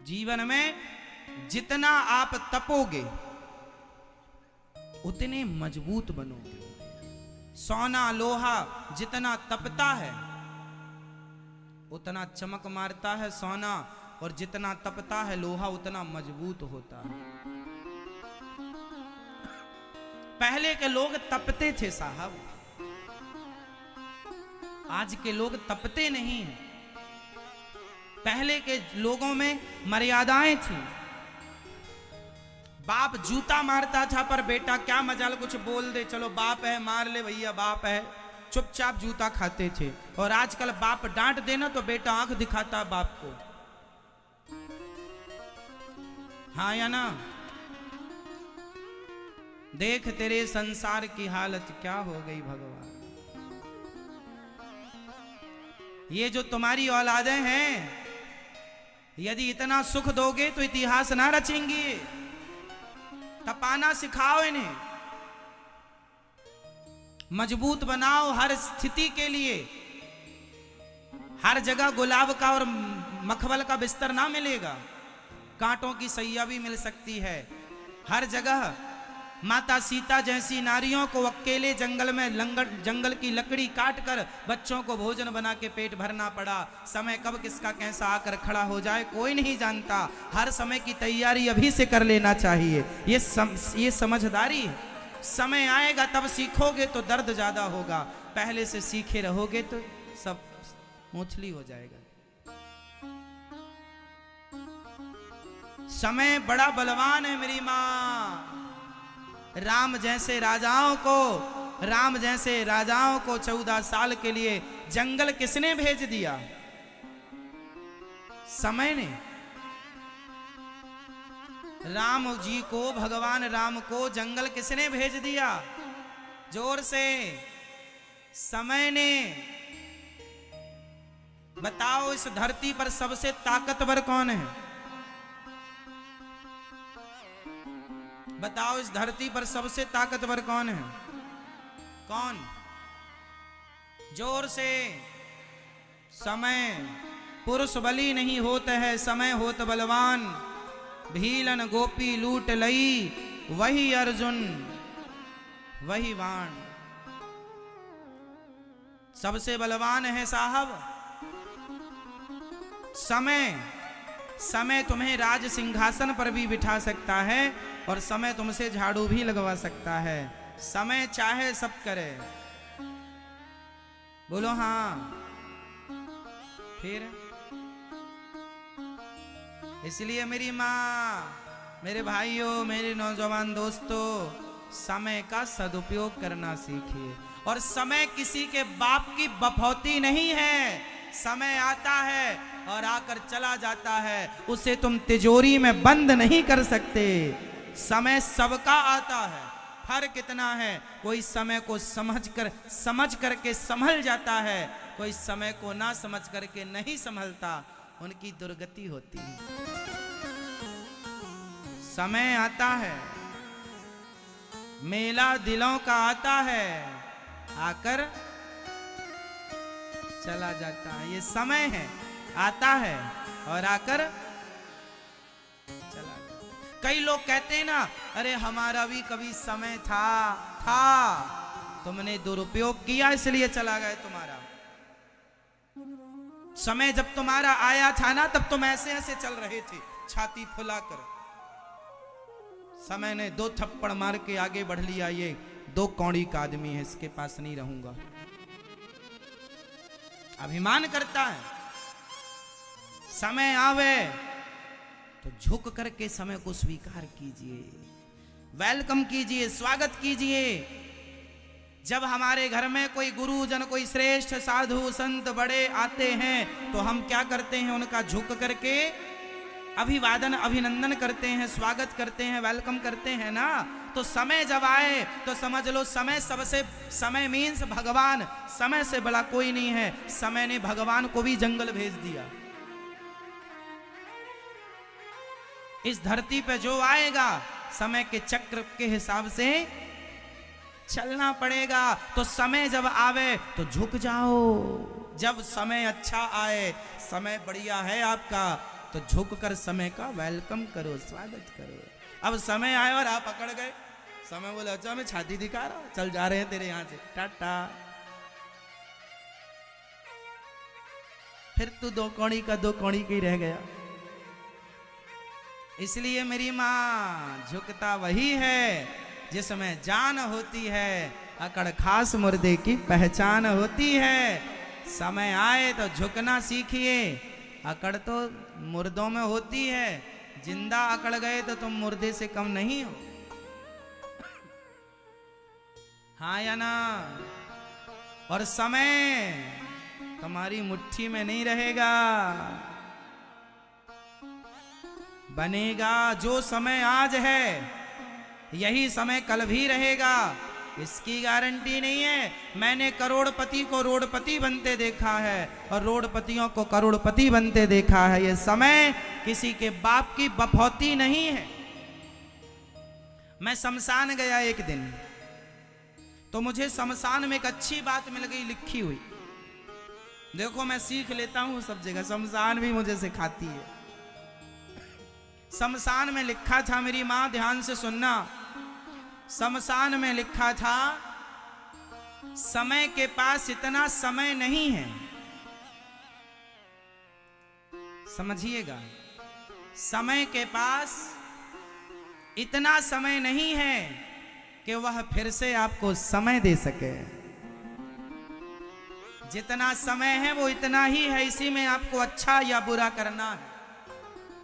जीवन में जितना आप तपोगे उतने मजबूत बनोगे। सोना लोहा जितना तपता है उतना चमक मारता है सोना, और जितना तपता है लोहा उतना मजबूत होता है। पहले के लोग तपते थे साहब, आज के लोग तपते नहीं हैं। पहले के लोगों में मर्यादाएं थी। बाप जूता मारता था पर बेटा क्या मजाल कुछ बोल दे, चलो बाप है मार ले भैया, बाप है, चुपचाप जूता खाते थे। और आजकल बाप डांट देना तो बेटा आंख दिखाता बाप को, हाँ या ना। देख तेरे संसार की हालत क्या हो गई भगवान। ये जो तुम्हारी औलादें हैं, यदि इतना सुख दोगे तो इतिहास ना रचेंगी। तपाना सिखाओ इन्हें, मजबूत बनाओ हर स्थिति के लिए। हर जगह गुलाब का और मखमल का बिस्तर ना मिलेगा, कांटों की सैया भी मिल सकती है। हर जगह माता सीता जैसी नारियों को अकेले जंगल में जंगल की लकड़ी काट कर बच्चों को भोजन बना के पेट भरना पड़ा। समय कब किसका कैसा आकर खड़ा हो जाए कोई नहीं जानता। हर समय की तैयारी अभी से कर लेना चाहिए। ये समझदारी है। समय आएगा तब सीखोगे तो दर्द ज्यादा होगा, पहले से सीखे रहोगे तो सब मोछली हो जाएगा। समय बड़ा बलवान है मेरी मां। राम जैसे राजाओं को 14 साल के लिए जंगल किसने भेज दिया? समय ने। राम जी को, भगवान राम को जंगल किसने भेज दिया? जोर से, समय ने। बताओ इस धरती पर सबसे ताकतवर कौन है? बताओ इस धरती पर सबसे ताकतवर कौन है? कौन? जोर से। समय। पुरुष बली नहीं होता है, समय होत बलवान। भीलन गोपी लूट लई, वही अर्जुन वही बाण। सबसे बलवान है साहब समय। समय तुम्हें राज सिंहासन पर भी बिठा सकता है और समय तुमसे झाड़ू भी लगवा सकता है। समय चाहे सब करे। बोलो हाँ। फिर इसलिए मेरी माँ, मेरे भाइयों, मेरे नौजवान दोस्तों, समय का सदुपयोग करना सीखिए। और समय किसी के बाप की बफौती नहीं है। समय आता है और आकर चला जाता है, उसे तुम तिजोरी में बंद नहीं कर सकते। समय सबका आता है। फर्क कितना है, कोई समय को समझ करके संभल जाता है, कोई समय को ना समझ करके नहीं संभलता, उनकी दुर्गति होती है। समय आता है, मेला दिलों का आता है, आकर चला जाता है। ये समय है, आता है और आकर चला जाता है। कई लोग कहते हैं ना, अरे हमारा भी कभी समय था, तुमने दुरुपयोग किया इसलिए चला गया। तुम्हारा समय जब तुम्हारा आया था ना, तब तुम ऐसे ऐसे चल रहे थे छाती फुलाकर। समय ने 2 थप्पड़ मार के आगे बढ़ लिया। ये 2 कौड़ी का आदमी है, इसके पास नहीं रहूंगा। अभिमान करता है। समय आवे तो झुक करके समय को स्वीकार कीजिए, वेलकम कीजिए, स्वागत कीजिए। जब हमारे घर में कोई गुरुजन, कोई श्रेष्ठ साधु संत बड़े आते हैं तो हम क्या करते हैं? उनका झुक करके अभिवादन अभिनंदन करते हैं, स्वागत करते हैं, वेलकम करते हैं ना। तो समय जब आए तो समझ लो समय सबसे, समय मीन्स भगवान, समय से बड़ा कोई नहीं है। समय ने भगवान को भी जंगल भेज दिया। इस धरती पे जो आएगा समय के चक्र के हिसाब से चलना पड़ेगा। तो समय जब आवे तो झुक जाओ। जब समय अच्छा आए, समय बढ़िया है आपका, तो झुककर समय का वेलकम करो, स्वागत करो। अब समय आया और आप पकड़ गए, समय बोले अच्छा मैं छाती दिखा रहा हूं, चल जा रहे हैं तेरे यहां से, टाटा। फिर तू दो कौड़ी का दो कौड़ी की रह गया। इसलिए मेरी माँ, झुकता वही है जिसमें जान होती है, अकड़ खास मुर्दे की पहचान होती है। समय आए तो झुकना सीखिए, अकड़ तो मुर्दों में होती है, जिंदा अकड़ गए तो तुम मुर्दे से कम नहीं हो। हाँ या ना? और समय तुम्हारी मुट्ठी में नहीं रहेगा, बनेगा। जो समय आज है यही समय कल भी रहेगा, इसकी गारंटी नहीं है। मैंने करोड़पति को रोड़पति बनते देखा है और रोड़पतियों को करोड़पति बनते देखा है। यह समय किसी के बाप की बफौती नहीं है। मैं शमशान गया एक दिन, तो मुझे शमशान में एक अच्छी बात मिल गई लिखी हुई। देखो मैं सीख लेता हूं सब जगह, शमशान भी मुझे सिखाती है। शमशान में लिखा था, मेरी मां ध्यान से सुनना, शमशान में लिखा था समय के पास इतना समय नहीं है। समझिएगा, समय के पास इतना समय नहीं है कि वह फिर से आपको समय दे सके। जितना समय है वो इतना ही है, इसी में आपको अच्छा या बुरा करना है।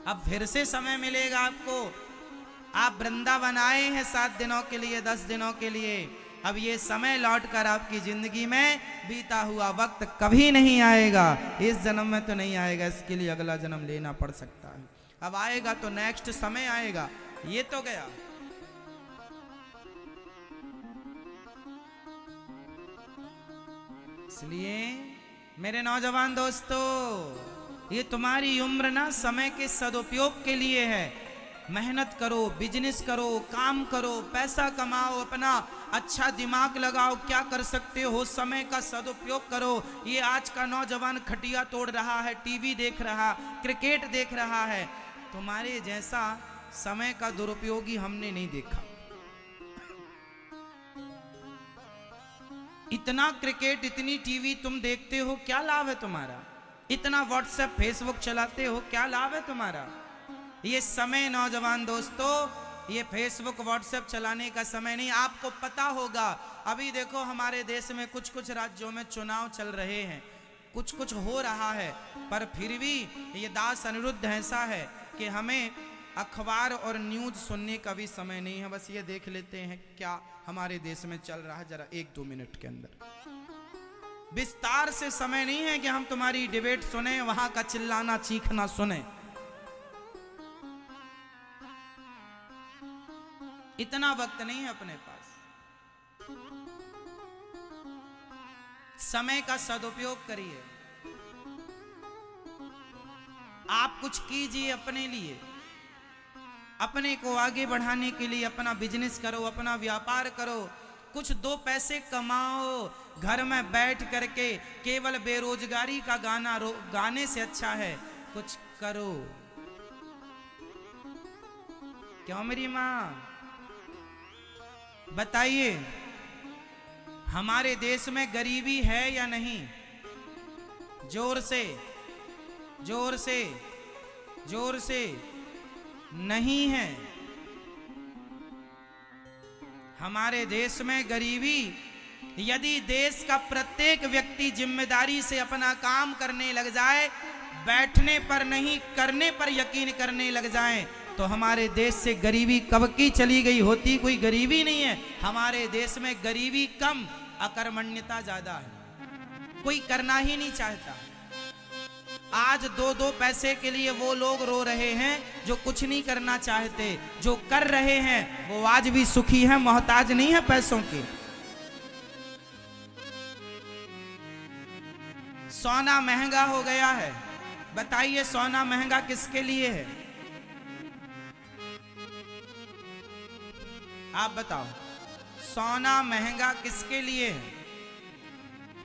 अब फिर से समय मिलेगा आपको। आप वृंदावन आए हैं 7 दिनों के लिए, 10 दिनों के लिए। अब ये समय लौटकर आपकी जिंदगी में बीता हुआ वक्त कभी नहीं आएगा। इस जन्म में तो नहीं आएगा, इसके लिए अगला जन्म लेना पड़ सकता है। अब आएगा तो नेक्स्ट समय आएगा, ये तो गया। इसलिए मेरे नौजवान दोस्तों, ये तुम्हारी उम्र ना समय के सदुपयोग के लिए है। मेहनत करो, बिजनेस करो, काम करो, पैसा कमाओ, अपना अच्छा दिमाग लगाओ, क्या कर सकते हो, समय का सदुपयोग करो। ये आज का नौजवान खटिया तोड़ रहा है, टीवी देख रहा, क्रिकेट देख रहा है। तुम्हारे जैसा समय का दुरुपयोगी हमने नहीं देखा। इतना क्रिकेट, इतनी टीवी तुम देखते हो, क्या लाभ है तुम्हारा? इतना व्हाट्सएप फेसबुक चलाते हो, क्या लाभ है तुम्हारा? ये समय नौजवान दोस्तों, ये फेसबुक व्हाट्सएप चलाने का समय नहीं। आपको पता होगा, अभी देखो हमारे देश में कुछ कुछ राज्यों में चुनाव चल रहे हैं, कुछ कुछ हो रहा है, पर फिर भी ये दास अनिरुद्ध ऐसा है कि हमें अखबार और न्यूज सुनने का भी समय नहीं है। बस ये देख लेते हैं क्या हमारे देश में चल रहा है, जरा 1-2 मिनट के अंदर। विस्तार से समय नहीं है कि हम तुम्हारी डिबेट सुने, वहां का चिल्लाना चीखना सुने। इतना वक्त नहीं है अपने पास। समय का सदुपयोग करिए। आप कुछ कीजिए अपने लिए, अपने को आगे बढ़ाने के लिए। अपना बिजनेस करो, अपना व्यापार करो, कुछ 2 पैसे कमाओ। घर में बैठ करके केवल बेरोजगारी का गाने से अच्छा है कुछ करो। क्यों मेरी मां? बताइए, हमारे देश में गरीबी है या नहीं? जोर से, जोर से, जोर से। नहीं है। हमारे देश में गरीबी, यदि देश का प्रत्येक व्यक्ति जिम्मेदारी से अपना काम करने लग जाए, बैठने पर नहीं करने पर यकीन करने लग जाए, तो हमारे देश से गरीबी कब की चली गई होती। कोई गरीबी नहीं है हमारे देश में, गरीबी कम, अकर्मण्यता ज्यादा है। कोई करना ही नहीं चाहता। आज 2-2 पैसे के लिए वो लोग रो रहे हैं जो कुछ नहीं करना चाहते। जो कर रहे हैं वो आज भी सुखी है, मोहताज नहीं है पैसों के। सोना महंगा हो गया है। बताइए, सोना महंगा किसके लिए है? आप बताओ, सोना महंगा किसके लिए है?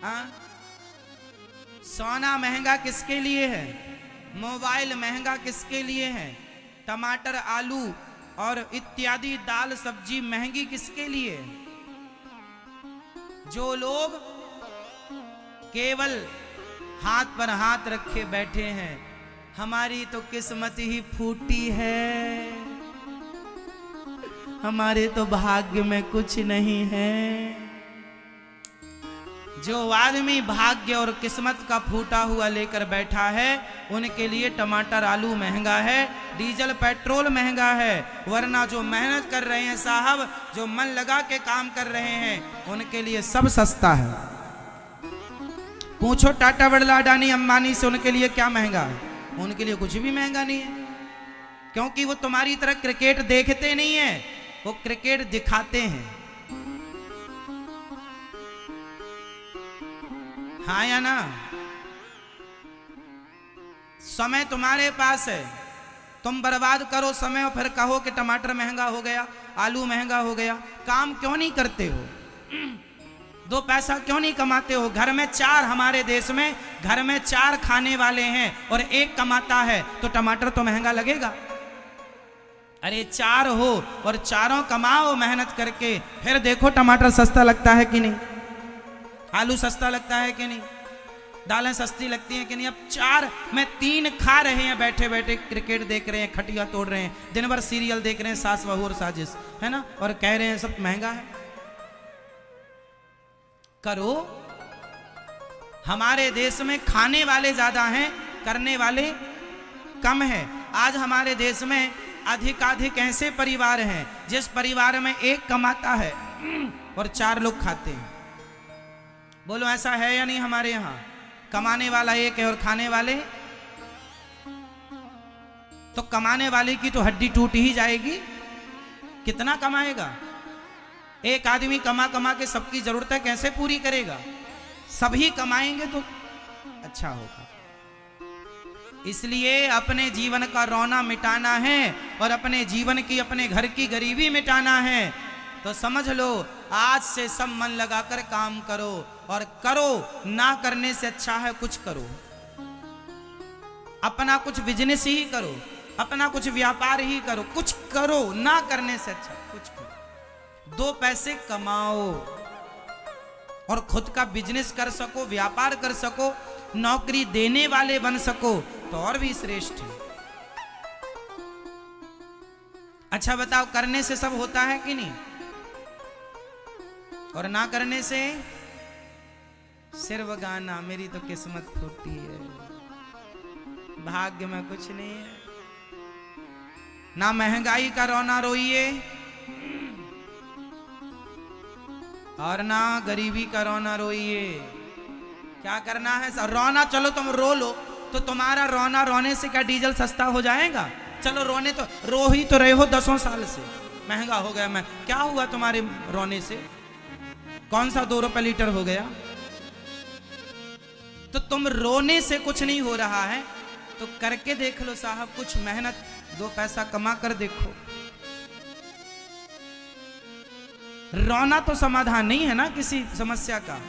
हाँ? सोना महंगा किसके लिए है? मोबाइल महंगा किसके लिए है? टमाटर, आलू और इत्यादि दाल सब्जी महंगी किसके लिए? जो लोग केवल हाथ पर हाथ रखे बैठे हैं, हमारी तो किस्मत ही फूटी है, हमारे तो भाग्य में कुछ नहीं है। जो आदमी भाग्य और किस्मत का फूटा हुआ लेकर बैठा है, उनके लिए टमाटर आलू महंगा है, डीजल पेट्रोल महंगा है। वरना जो मेहनत कर रहे हैं साहब, जो मन लगा के काम कर रहे हैं, उनके लिए सब सस्ता है। पूछो टाटा, बिरला, अडानी, अंबानी से उनके लिए क्या महंगा है? उनके लिए कुछ भी महंगा नहीं है, क्योंकि वो तुम्हारी तरह क्रिकेट देखते नहीं है, वो क्रिकेट दिखाते हैं। हाँ या ना? समय तुम्हारे पास है, तुम बर्बाद करो समय और फिर कहो कि टमाटर महंगा हो गया, आलू महंगा हो गया। काम क्यों नहीं करते हो? दो पैसा क्यों नहीं कमाते हो? घर में चार, हमारे देश में घर में चार खाने वाले हैं और एक कमाता है, तो टमाटर तो महंगा लगेगा। अरे चार हो और चारों कमाओ मेहनत करके, फिर देखो टमाटर सस्ता लगता है कि नहीं, आलू सस्ता लगता है कि नहीं, दालें सस्ती लगती हैं कि नहीं। अब चार में तीन खा रहे हैं बैठे बैठे, क्रिकेट देख रहे हैं, खटिया तोड़ रहे हैं, दिन भर सीरियल देख रहे हैं, सास बहू और साजिश, है ना, और कह रहे हैं सब महंगा है। करो, हमारे देश में खाने वाले ज्यादा हैं, करने वाले कम है। आज हमारे देश में अधिकाधिक ऐसे परिवार हैं जिस परिवार में एक कमाता है और चार लोग खाते हैं। बोलो ऐसा है या नहीं? हमारे यहां कमाने वाला एक है और खाने वाले, तो कमाने वाले की तो हड्डी टूट ही जाएगी। कितना कमाएगा? एक आदमी कमा कमा के सबकी जरूरतें कैसे पूरी करेगा? सभी कमाएंगे तो अच्छा होगा। इसलिए अपने जीवन का रोना मिटाना है और अपने जीवन की, अपने घर की गरीबी मिटाना है, तो समझ लो आज से सब मन लगाकर काम करो, और करो, ना करने से अच्छा है कुछ करो। अपना कुछ बिजनेस ही करो, अपना कुछ व्यापार ही करो, कुछ करो, ना करने से अच्छा कुछ करो। दो पैसे कमाओ और खुद का बिजनेस कर सको, व्यापार कर सको, नौकरी देने वाले बन सको, तो और भी श्रेष्ठ है। अच्छा बताओ, करने से सब होता है कि नहीं? और ना करने से सिर्फ गाना, मेरी तो किस्मत फूटी है, भाग्य में कुछ नहीं है। ना महंगाई का रोना रोइए और ना गरीबी का रोना रोइए। क्या करना है? रोना, चलो तुम रो लो, तो तुम्हारा रोना रोने से क्या डीजल सस्ता हो जाएगा? चलो रोने तो रो ही तो रहे हो 10 साल से, महंगा हो गया। मैं क्या हुआ तुम्हारे रोने से? कौन सा 2 रुपए लीटर हो गया? तो तुम रोने से कुछ नहीं हो रहा है, तो करके देख लो साहब, कुछ मेहनत, 2 पैसा कमा कर देखो। रोना तो समाधान नहीं है ना किसी समस्या का,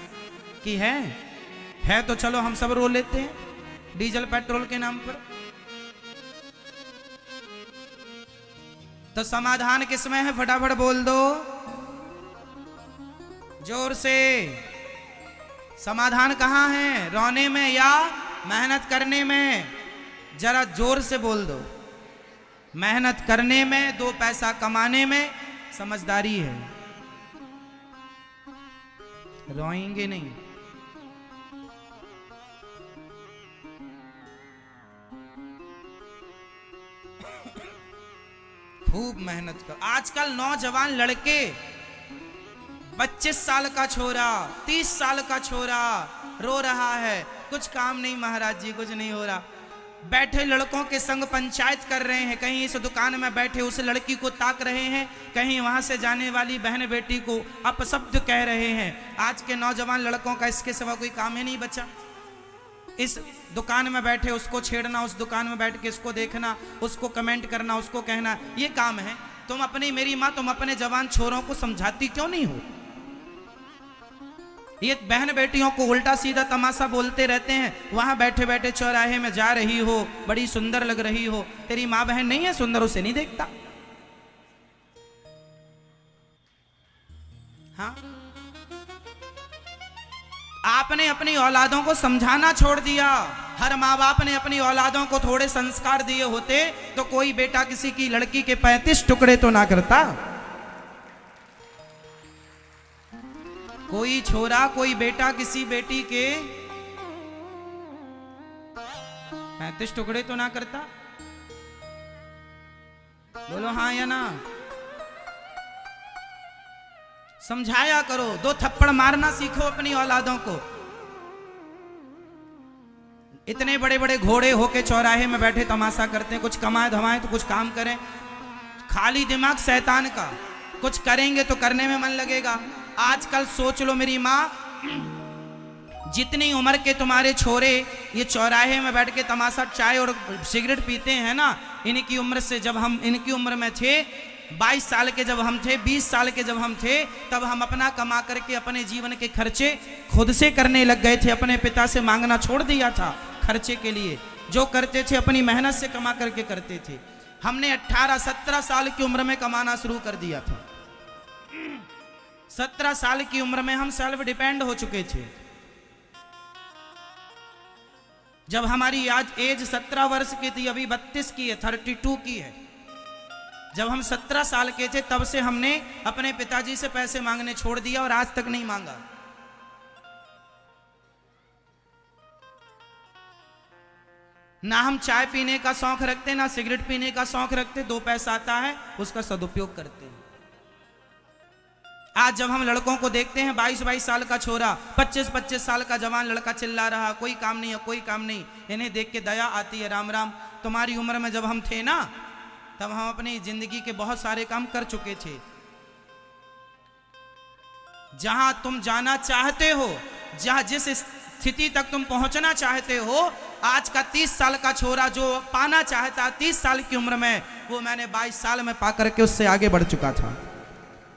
कि है तो चलो हम सब रो लेते हैं डीजल पेट्रोल के नाम पर। तो समाधान किसमें है? फटाफट बोल दो जोर से। समाधान कहां है? रोने में या मेहनत करने में? जरा जोर से बोल दो। मेहनत करने में, 2 पैसा कमाने में समझदारी है, रोएंगे नहीं। खूब मेहनत कर। आजकल नौजवान लड़के, 25 साल का छोरा, 30 साल का छोरा रो रहा है, कुछ काम नहीं महाराज जी, कुछ नहीं हो रहा। बैठे लड़कों के संग पंचायत कर रहे हैं, कहीं इस दुकान में बैठे उस लड़की को ताक रहे हैं, कहीं वहां से जाने वाली बहन बेटी को अपशब्द कह रहे हैं। आज के नौजवान लड़कों का इसके सिवा कोई काम ही नहीं बचा। इस दुकान में बैठे उसको छेड़ना, उस दुकान में बैठ के इसको देखना, उसको कमेंट करना, उसको कहना, ये काम है। तुम अपनी, मेरी माँ, तुम अपने जवान छोरों को समझाती क्यों नहीं हो? ये बहन बेटियों को उल्टा सीधा तमाशा बोलते रहते हैं। वहां बैठे बैठे चौराहे में जा रही हो, बड़ी सुंदर लग रही हो, तेरी माँ बहन नहीं है सुंदर, उसे नहीं देखता। हाँ, आपने अपनी औलादों को समझाना छोड़ दिया। हर माँ बाप ने अपनी औलादों को थोड़े संस्कार दिए होते तो कोई बेटा किसी की लड़की के 35 टुकड़े तो ना करता। कोई छोरा कोई बेटा किसी बेटी के 35 टुकड़े तो ना करता। बोलो हाँ या ना। समझाया करो, 2 थप्पड़ मारना सीखो अपनी औलादों को। इतने बड़े बड़े घोड़े होके चौराहे में बैठे तमाशा करते हैं, कुछ कमाए धमाए तो कुछ काम करें। खाली दिमाग शैतान का, कुछ करेंगे तो करने में मन लगेगा। आजकल सोच लो मेरी माँ, जितनी उम्र के तुम्हारे छोरे ये चौराहे में बैठ के तमाशा चाय और सिगरेट पीते हैं ना, इनकी उम्र से जब हम इनकी उम्र में थे, 22 साल के जब हम थे, 20 साल के जब हम थे, तब हम अपना कमा करके अपने जीवन के खर्चे खुद से करने लग गए थे। अपने पिता से मांगना छोड़ दिया था खर्चे के लिए। जो करते थे अपनी मेहनत से कमा करके करते थे। हमने 18-17 साल की उम्र में कमाना शुरू कर दिया था। 17 साल की उम्र में हम सेल्फ डिपेंड हो चुके थे। जब हमारी आज एज 17 वर्ष की थी, अभी 32 की है, 32 की है। जब हम 17 साल के थे तब से हमने अपने पिताजी से पैसे मांगने छोड़ दिया और आज तक नहीं मांगा। ना हम चाय पीने का शौक रखते, ना सिगरेट पीने का शौक रखते। 2 पैसा आता है उसका सदुपयोग करते हैं। आज जब हम लड़कों को देखते हैं, 22-22 साल का छोरा, 25-25 साल का जवान लड़का चिल्ला रहा, कोई काम नहीं है, कोई काम नहीं। इन्हें देख के दया आती है। राम राम, तुम्हारी उम्र में जब हम थे ना, तब हम अपनी जिंदगी के बहुत सारे काम कर चुके थे। जहां तुम जाना चाहते हो, जहां जिस स्थिति तक तुम पहुंचना चाहते हो, आज का 30 साल का छोरा जो पाना चाहता 30 साल की उम्र में, वो मैंने 22 साल में पा करके उससे आगे बढ़ चुका था।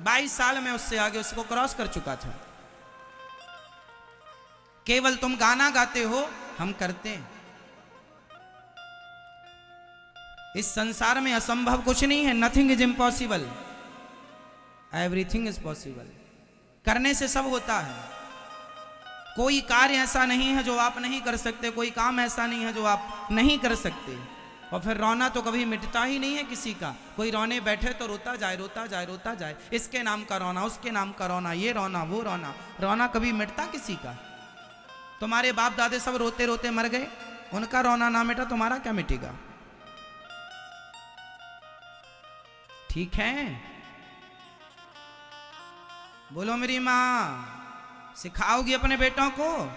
22 साल में उससे आगे उसको क्रॉस कर चुका था। केवल तुम गाना गाते हो, हम करते हैं। इस संसार में असंभव कुछ नहीं है। Nothing is impossible, everything is possible. करने से सब होता है। कोई कार्य ऐसा नहीं है जो आप नहीं कर सकते, कोई काम ऐसा नहीं है जो आप नहीं कर सकते। और फिर रोना तो कभी मिटता ही नहीं है किसी का। कोई रोने बैठे तो रोता जाए, रोता जाए, रोता जाए। इसके नाम का रोना, उसके नाम का रोना, ये रोना, वो रोना। रोना कभी मिटता किसी का? तुम्हारे बाप दादे सब रोते रोते मर गए, उनका रोना ना मिटा, तुम्हारा क्या मिटेगा? ठीक है, बोलो मेरी माँ, सिखाओगी अपने बेटों को?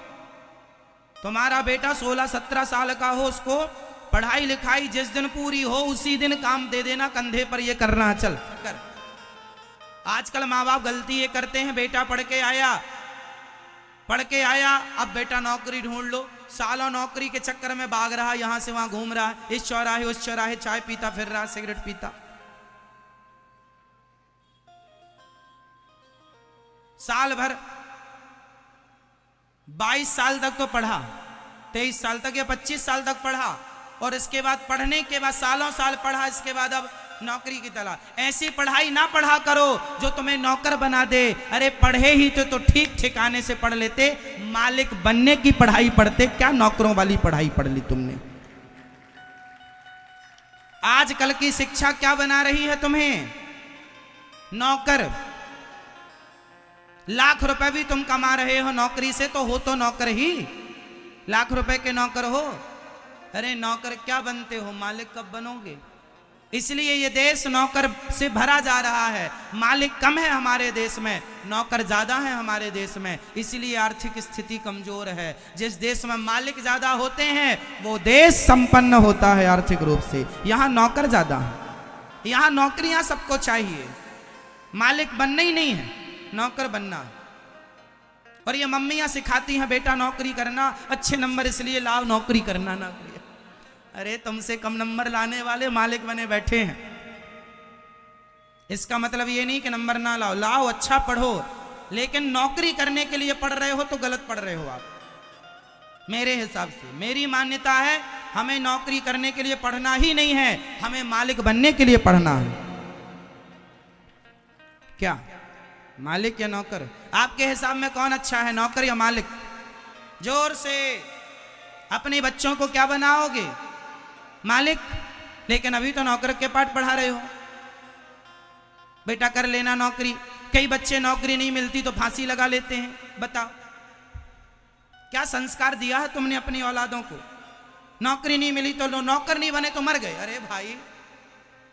तुम्हारा बेटा 16-17 साल का हो, उसको पढ़ाई लिखाई जिस दिन पूरी हो उसी दिन काम दे देना कंधे पर, ये करना चल कर। आजकल माँ बाप गलती ये करते हैं, बेटा पढ़ के आया, अब बेटा नौकरी ढूंढ लो। सालों नौकरी के चक्कर में भाग रहा, यहां से वहां घूम रहा, इस चौराहे उस चौराहे चाय पीता फिर रहा, सिगरेट पीता। साल भर 22 साल तक तो पढ़ा, 23 साल तक या 25 साल तक पढ़ा, और इसके बाद पढ़ने के बाद सालों साल पढ़ा, इसके बाद अब नौकरी की तलाश। ऐसी पढ़ाई ना पढ़ा करो जो तुम्हें नौकर बना दे। अरे पढ़े ही तो ठीक ठिकाने से पढ़ लेते, मालिक बनने की पढ़ाई पढ़ते, क्या नौकरों वाली पढ़ाई पढ़ ली तुमने? आजकल की शिक्षा क्या बना रही है तुम्हें? नौकर। लाख रुपए भी तुम कमा रहे हो नौकरी से, तो हो तो नौकर ही, लाख रुपए के नौकर हो। अरे नौकर क्या बनते हो, मालिक कब बनोगे? इसलिए ये देश नौकर से भरा जा रहा है। मालिक कम है हमारे देश में, नौकर ज्यादा है हमारे देश में, इसलिए आर्थिक स्थिति कमजोर है। जिस देश में मालिक ज्यादा होते हैं वो देश संपन्न होता है आर्थिक रूप से। यहाँ नौकर ज्यादा है, यहाँ नौकरियां सबको चाहिए, मालिक बनना ही नहीं है, नौकर बनना। और ये मम्मियां सिखाती हैं बेटा नौकरी करना, अच्छे नंबर इसलिए लाओ, नौकरी करना ना करिए। अरे तुमसे कम नंबर लाने वाले मालिक बने बैठे हैं। इसका मतलब ये नहीं कि नंबर ना लाओ, लाओ, अच्छा पढ़ो, लेकिन नौकरी करने के लिए पढ़ रहे हो तो गलत पढ़ रहे हो आप। मेरे हिसाब से, मेरी मान्यता है, हमें नौकरी करने के लिए पढ़ना ही नहीं है, हमें मालिक बनने के लिए पढ़ना है। क्या मालिक या नौकर? आपके हिसाब में कौन अच्छा है, नौकर या मालिक? जोर से। अपने बच्चों को क्या बनाओगे? मालिक। लेकिन अभी तो नौकर के पाठ पढ़ा रहे हो। बेटा कर लेना नौकरी। कई बच्चे नौकरी नहीं मिलती तो फांसी लगा लेते हैं। बताओ क्या संस्कार दिया है तुमने अपनी औलादों को? नौकरी नहीं मिली तो नौकर नहीं बने तो मर गए। अरे भाई,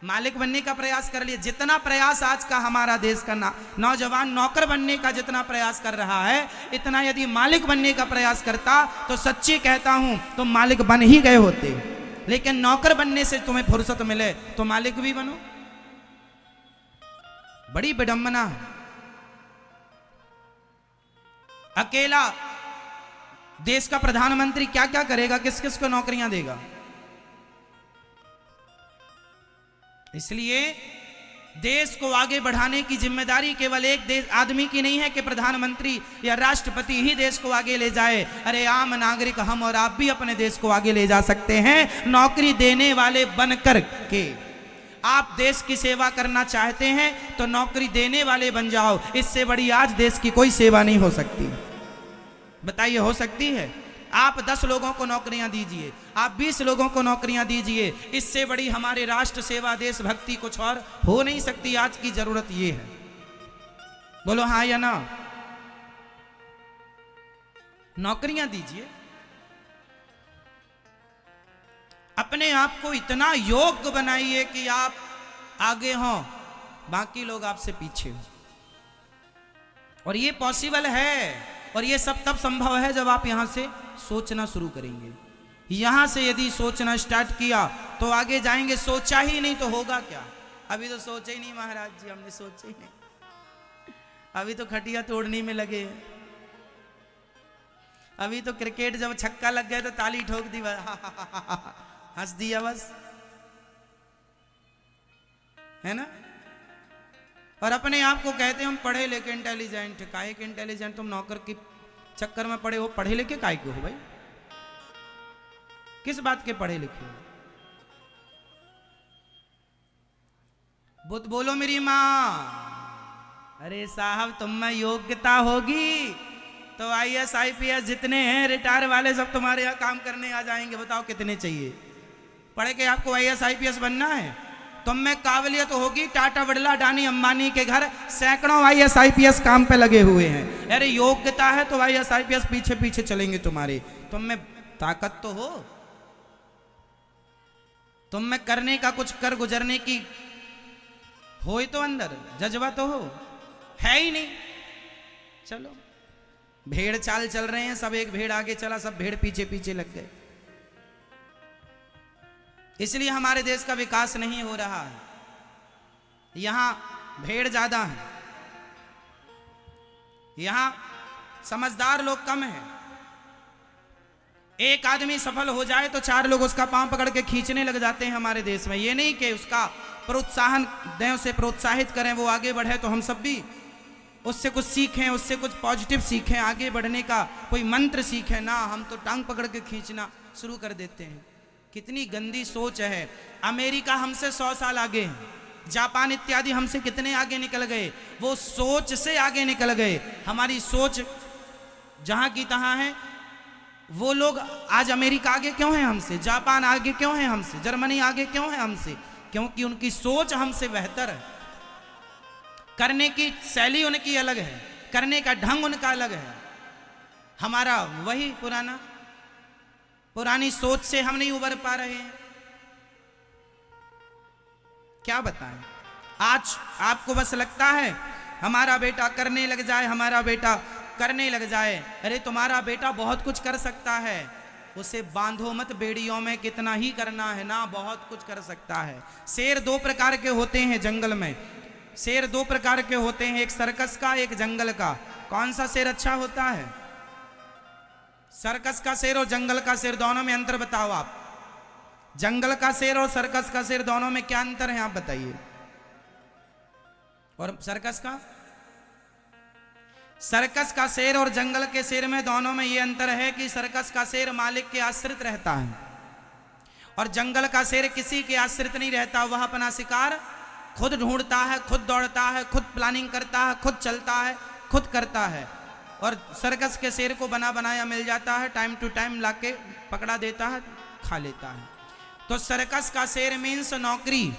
मालिक बनने का प्रयास कर लिए। जितना प्रयास आज का हमारा देश का नौजवान नौकर बनने का जितना प्रयास कर रहा है, इतना यदि मालिक बनने का प्रयास करता तो सच्ची कहता हूं तुम मालिक बन ही गए होते। लेकिन नौकर बनने से तुम्हें फुर्सत मिले तो मालिक भी बनो। बड़ी विडंबना है। अकेला देश का प्रधानमंत्री क्या क्या करेगा, किस किस को नौकरियां देगा? इसलिए देश को आगे बढ़ाने की जिम्मेदारी केवल एक देश आदमी की नहीं है कि प्रधानमंत्री या राष्ट्रपति ही देश को आगे ले जाए। अरे आम नागरिक हम और आप भी अपने देश को आगे ले जा सकते हैं, नौकरी देने वाले बनकर के। आप देश की सेवा करना चाहते हैं तो नौकरी देने वाले बन जाओ। इससे बड़ी आज देश की कोई सेवा नहीं हो सकती। बताइए, हो सकती है? आप 10 लोगों को नौकरियां दीजिए, आप 20 लोगों को नौकरियां दीजिए, इससे बड़ी हमारे राष्ट्र सेवा देशभक्ति कुछ और हो नहीं सकती। आज की जरूरत ये है। बोलो हाँ या ना? नौकरियां दीजिए। अपने आप को इतना योग्य बनाइए कि आप आगे हों, बाकी लोग आपसे पीछे हो। और ये पॉसिबल है, और ये सब तब संभव है जब आप यहां से सोचना शुरू करेंगे। यहां से यदि सोचना स्टार्ट किया तो आगे जाएंगे। सोचा ही नहीं तो होगा क्या? अभी तो सोचा ही नहीं महाराज जी, हमने सोचा ही नहीं। अभी तो खटिया तोड़ने में लगे हैं। अभी तो क्रिकेट जब छक्का लग गया तो ताली ठोक दी, हंस दिया बस, है ना? और अपने आप को कहते हैं हम पढ़े लिखे इंटेलिजेंट। काहे के इंटेलिजेंट? तुम नौकर के चक्कर में पढ़े हो। पढ़े लिखे काहे के हो भाई? किस बात के पढ़े लिखे हो? बुद्ध बोलो मेरी माँ। अरे साहब, तुम में योग्यता होगी तो IAS IPS जितने हैं रिटायर वाले सब तुम्हारे यहाँ काम करने आ जाएंगे। बताओ कितने चाहिए? पढ़े के आपको IAS IPS बनना है? तुम में काबिलियत होगी। टाटा बिरला अडानी अंबानी के घर सैकड़ों IAS IPS काम पे लगे हुए हैं। अरे योग्यता है तो IAS IPS पीछे पीछे चलेंगे तुम्हारे। तुम में ताकत तो हो, तुम में करने का कुछ कर गुजरने की हो तो अंदर जज्बा तो हो, है ही नहीं। चलो भेड़ चाल चल रहे हैं सब। एक भेड़ आगे चला, सब भेड़ पीछे पीछे लग गए। इसलिए हमारे देश का विकास नहीं हो रहा है। यहां भेड़ ज्यादा है, यहां समझदार लोग कम हैं। एक आदमी सफल हो जाए तो 4 लोग उसका पांव पकड़ के खींचने लग जाते हैं हमारे देश में। ये नहीं कि उसका प्रोत्साहन दें, उसे प्रोत्साहित करें, वो आगे बढ़े तो हम सब भी उससे कुछ सीखें, उससे कुछ पॉजिटिव सीखें, आगे बढ़ने का कोई मंत्र सीखें ना। हम तो टांग पकड़ के खींचना शुरू कर देते हैं। कितनी गंदी सोच है। अमेरिका हमसे 100 साल आगे है, जापान इत्यादि हमसे कितने आगे निकल गए। वो सोच से आगे निकल गए। हमारी सोच जहां की तहां है। वो लोग आज अमेरिका आगे क्यों है हमसे, जापान आगे क्यों है हमसे, जर्मनी आगे क्यों है हमसे? क्योंकि उनकी सोच हमसे बेहतर है। करने की शैली उनकी अलग है, करने का ढंग उनका अलग है। हमारा वही पुरानी सोच से हम नहीं उबर पा रहे हैं। क्या बताएं? आज आपको बस लगता है हमारा बेटा करने लग जाए, हमारा बेटा करने लग जाए। अरे तुम्हारा बेटा बहुत कुछ कर सकता है, उसे बांधो मत बेड़ियों में। कितना ही करना है ना, बहुत कुछ कर सकता है। शेर 2 प्रकार के होते हैं जंगल में। शेर 2 प्रकार के होते हैं, एक सर्कस का, एक जंगल का। कौन सा शेर अच्छा होता है? सर्कस का शेर और जंगल का शेर, दोनों में अंतर बताओ आप। जंगल का शेर और सर्कस का शेर, दोनों में क्या अंतर है आप बताइए। और सर्कस का सर्कस का शेर और जंगल के शेर में दोनों में ये अंतर है कि सर्कस का शेर मालिक के आश्रित रहता है और जंगल का शेर किसी के आश्रित नहीं रहता। वह अपना शिकार खुद ढूंढता है, खुद दौड़ता है, खुद प्लानिंग करता है, खुद चलता है, खुद करता है। और सर्कस के शेर को बना बनाया मिल जाता है, टाइम टू टाइम लाके पकड़ा देता है, खा लेता है। तो सर्कस का शेर मीन्स नौकरी,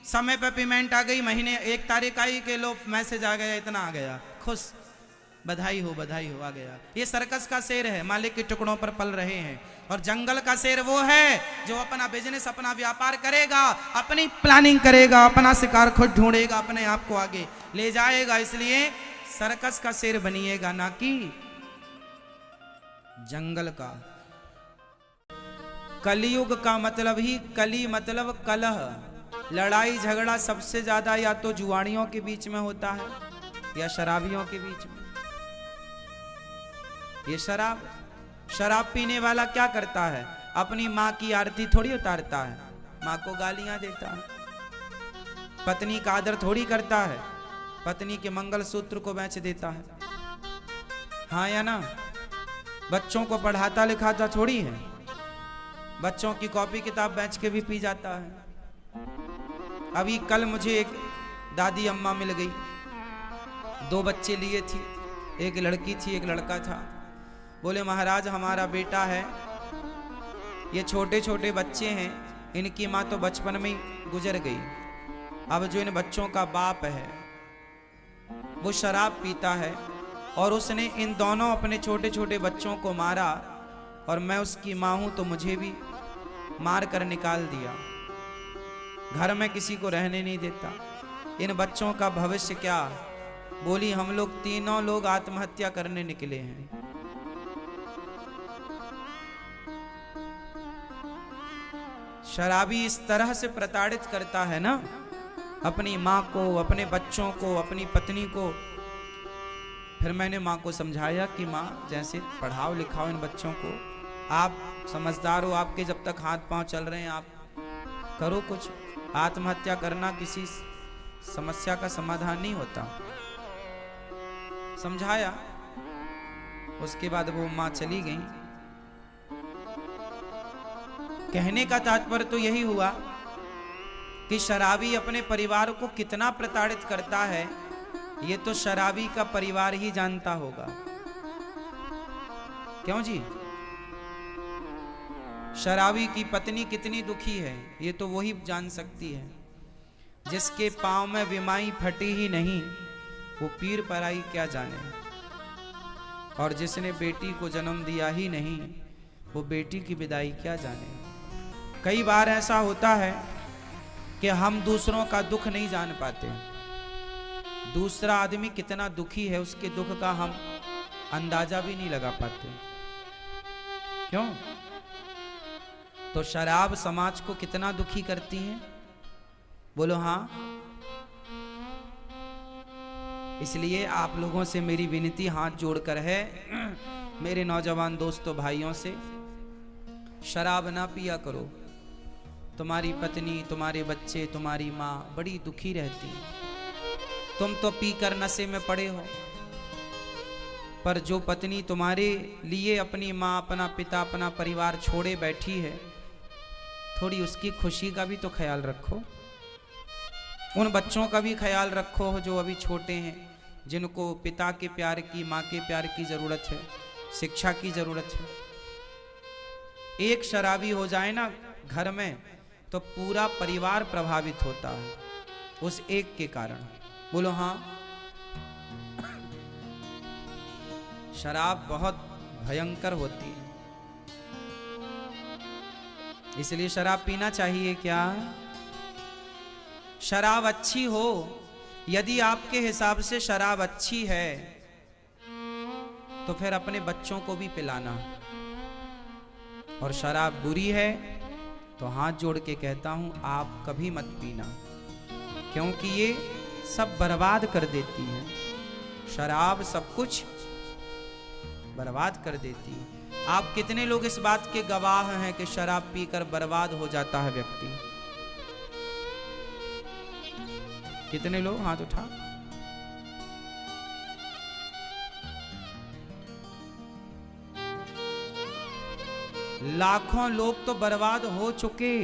समय पे पेमेंट आ गई, महीने 1 तारीख आई के लो मैसेज आ गया, इतना आ गया, खुश, बधाई हो आ गया। ये सर्कस का शेर है, मालिक के टुकड़ों पर पल रहे हैं। और जंगल का शेर वो है जो अपना बिजनेस, अपना व्यापार करेगा, अपनी प्लानिंग करेगा, अपना शिकार खुद ढूंढेगा, अपने आप को आगे ले जाएगा। इसलिए सर्कस का शेर बनिएगा, ना कि जंगल का। कलयुग का मतलब ही, कली मतलब कलह, लड़ाई झगड़ा सबसे ज्यादा या तो जुआड़ियों के बीच में होता है या शराबियों के बीच में। ये शराब पीने वाला क्या करता है, अपनी माँ की आरती थोड़ी उतारता है, माँ को गालियां देता है। पत्नी का आदर थोड़ी करता है, पत्नी के मंगलसूत्र को बेच देता है, हाँ या ना। बच्चों को पढ़ाता लिखाता थोड़ी है, बच्चों की कॉपी किताब बेच के भी पी जाता है। अभी कल मुझे एक दादी अम्मा मिल गई, 2 बच्चे लिए थी, एक लड़की थी एक लड़का था। बोले महाराज हमारा बेटा है, ये छोटे छोटे बच्चे हैं, इनकी माँ तो बचपन में ही गुजर गई। अब जो इन बच्चों का बाप है वो शराब पीता है और उसने इन दोनों अपने छोटे छोटे बच्चों को मारा, और मैं उसकी माँ हूं तो मुझे भी मार कर निकाल दिया, घर में किसी को रहने नहीं देता। इन बच्चों का भविष्य क्या? बोली हम लोग तीनों लोग आत्महत्या करने निकले हैं। शराबी इस तरह से प्रताड़ित करता है ना अपनी माँ को, अपने बच्चों को, अपनी पत्नी को। फिर मैंने माँ को समझाया कि माँ जैसे पढ़ाओ लिखाओ इन बच्चों को, आप समझदार हो, आपके जब तक हाथ पांव चल रहे हैं आप करो कुछ। आत्महत्या करना किसी समस्या का समाधान नहीं होता। समझाया, उसके बाद वो माँ चली गई। कहने का तात्पर्य तो यही हुआ कि शराबी अपने परिवार को कितना प्रताड़ित करता है, ये तो शराबी का परिवार ही जानता होगा। क्यों जी? शराबी की पत्नी कितनी दुखी है ये तो वही जान सकती है। जिसके पांव में विमाई फटी ही नहीं वो पीर पराई क्या जाने, और जिसने बेटी को जन्म दिया ही नहीं वो बेटी की विदाई क्या जाने। कई बार ऐसा होता है कि हम दूसरों का दुख नहीं जान पाते, दूसरा आदमी कितना दुखी है उसके दुख का हम अंदाजा भी नहीं लगा पाते। क्यों? तो शराब समाज को कितना दुखी करती है, बोलो हाँ। इसलिए आप लोगों से मेरी विनती हाथ जोड़कर है, मेरे नौजवान दोस्तों भाइयों से, शराब ना पिया करो। तुम्हारी पत्नी, तुम्हारे बच्चे, तुम्हारी माँ बड़ी दुखी रहती है। तुम तो पीकर नशे में पड़े हो, पर जो पत्नी तुम्हारे लिए अपनी माँ, अपना पिता, अपना परिवार छोड़े बैठी है, थोड़ी उसकी खुशी का भी तो ख्याल रखो। उन बच्चों का भी ख्याल रखो जो अभी छोटे हैं, जिनको पिता के प्यार की, माँ के प्यार की जरूरत है, शिक्षा की जरूरत है। एक शराबी हो जाए ना घर में तो पूरा परिवार प्रभावित होता है उस एक के कारण। बोलो हाँ। शराब बहुत भयंकर होती है, इसलिए शराब पीना चाहिए क्या? शराब अच्छी हो, यदि आपके हिसाब से शराब अच्छी है तो फिर अपने बच्चों को भी पिलाना, और शराब बुरी है तो हाथ जोड़ के कहता हूं आप कभी मत पीना, क्योंकि ये सब बर्बाद कर देती है। शराब सब कुछ बर्बाद कर देती है। आप कितने लोग इस बात के गवाह हैं कि शराब पीकर बर्बाद हो जाता है व्यक्ति? कितने लोग? हाथ उठा। लाखों लोग तो बर्बाद हो चुके,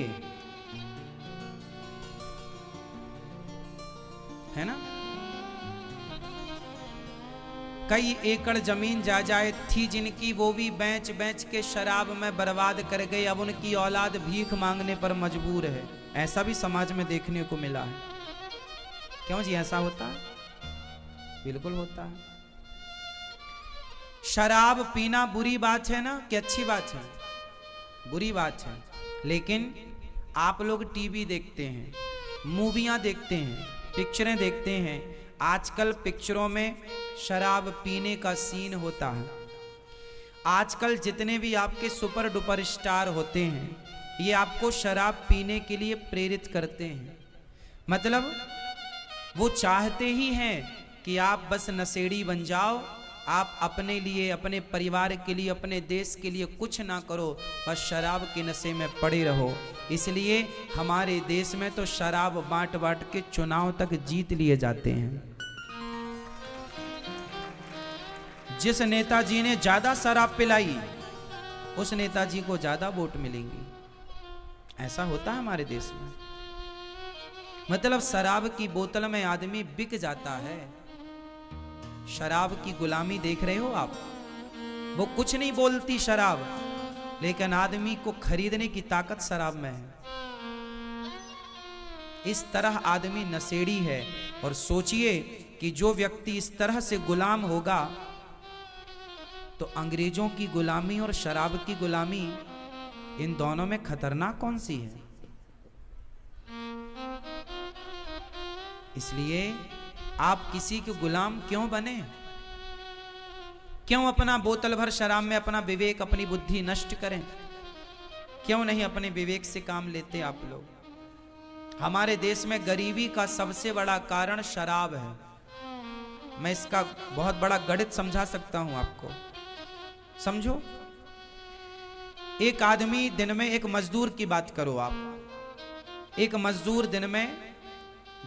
है ना। कई एकड़ जमीन जायदाद थी जिनकी, वो भी बेच बेच के शराब में बर्बाद कर गए। अब उनकी औलाद भीख मांगने पर मजबूर है। ऐसा भी समाज में देखने को मिला है। क्यों जी, ऐसा होता है? बिल्कुल होता है। शराब पीना बुरी बात है ना कि अच्छी बात है? बुरी बात है। लेकिन आप लोग टीवी देखते हैं, मूवियां देखते हैं, पिक्चरें देखते हैं। आजकल पिक्चरों में शराब पीने का सीन होता है। आजकल जितने भी आपके सुपर डुपर स्टार होते हैं, ये आपको शराब पीने के लिए प्रेरित करते हैं। मतलब वो चाहते ही हैं कि आप बस नशेड़ी बन जाओ, आप अपने लिए, अपने परिवार के लिए, अपने देश के लिए कुछ ना करो, बस शराब के नशे में पड़े रहो। इसलिए हमारे देश में तो शराब बांट बांट के चुनाव तक जीत लिए जाते हैं। जिस नेताजी ने ज्यादा शराब पिलाई, उस नेताजी को ज्यादा वोट मिलेंगे। ऐसा होता है हमारे देश में। मतलब शराब की बोतल में आदमी बिक जाता है। शराब की गुलामी देख रहे हो आप? वो कुछ नहीं बोलती शराब, लेकिन आदमी को खरीदने की ताकत शराब में है। इस तरह आदमी नशेड़ी है। और सोचिए कि जो व्यक्ति इस तरह से गुलाम होगा, तो अंग्रेजों की गुलामी और शराब की गुलामी, इन दोनों में खतरनाक कौन सी है? इसलिए आप किसी के गुलाम क्यों बने? क्यों अपना बोतल भर शराब में अपना विवेक, अपनी बुद्धि नष्ट करें? क्यों नहीं अपने विवेक से काम लेते आप लोग? हमारे देश में गरीबी का सबसे बड़ा कारण शराब है। मैं इसका बहुत बड़ा गणित समझा सकता हूं आपको। समझो, एक आदमी दिन में, एक मजदूर की बात करो आप, एक मजदूर दिन में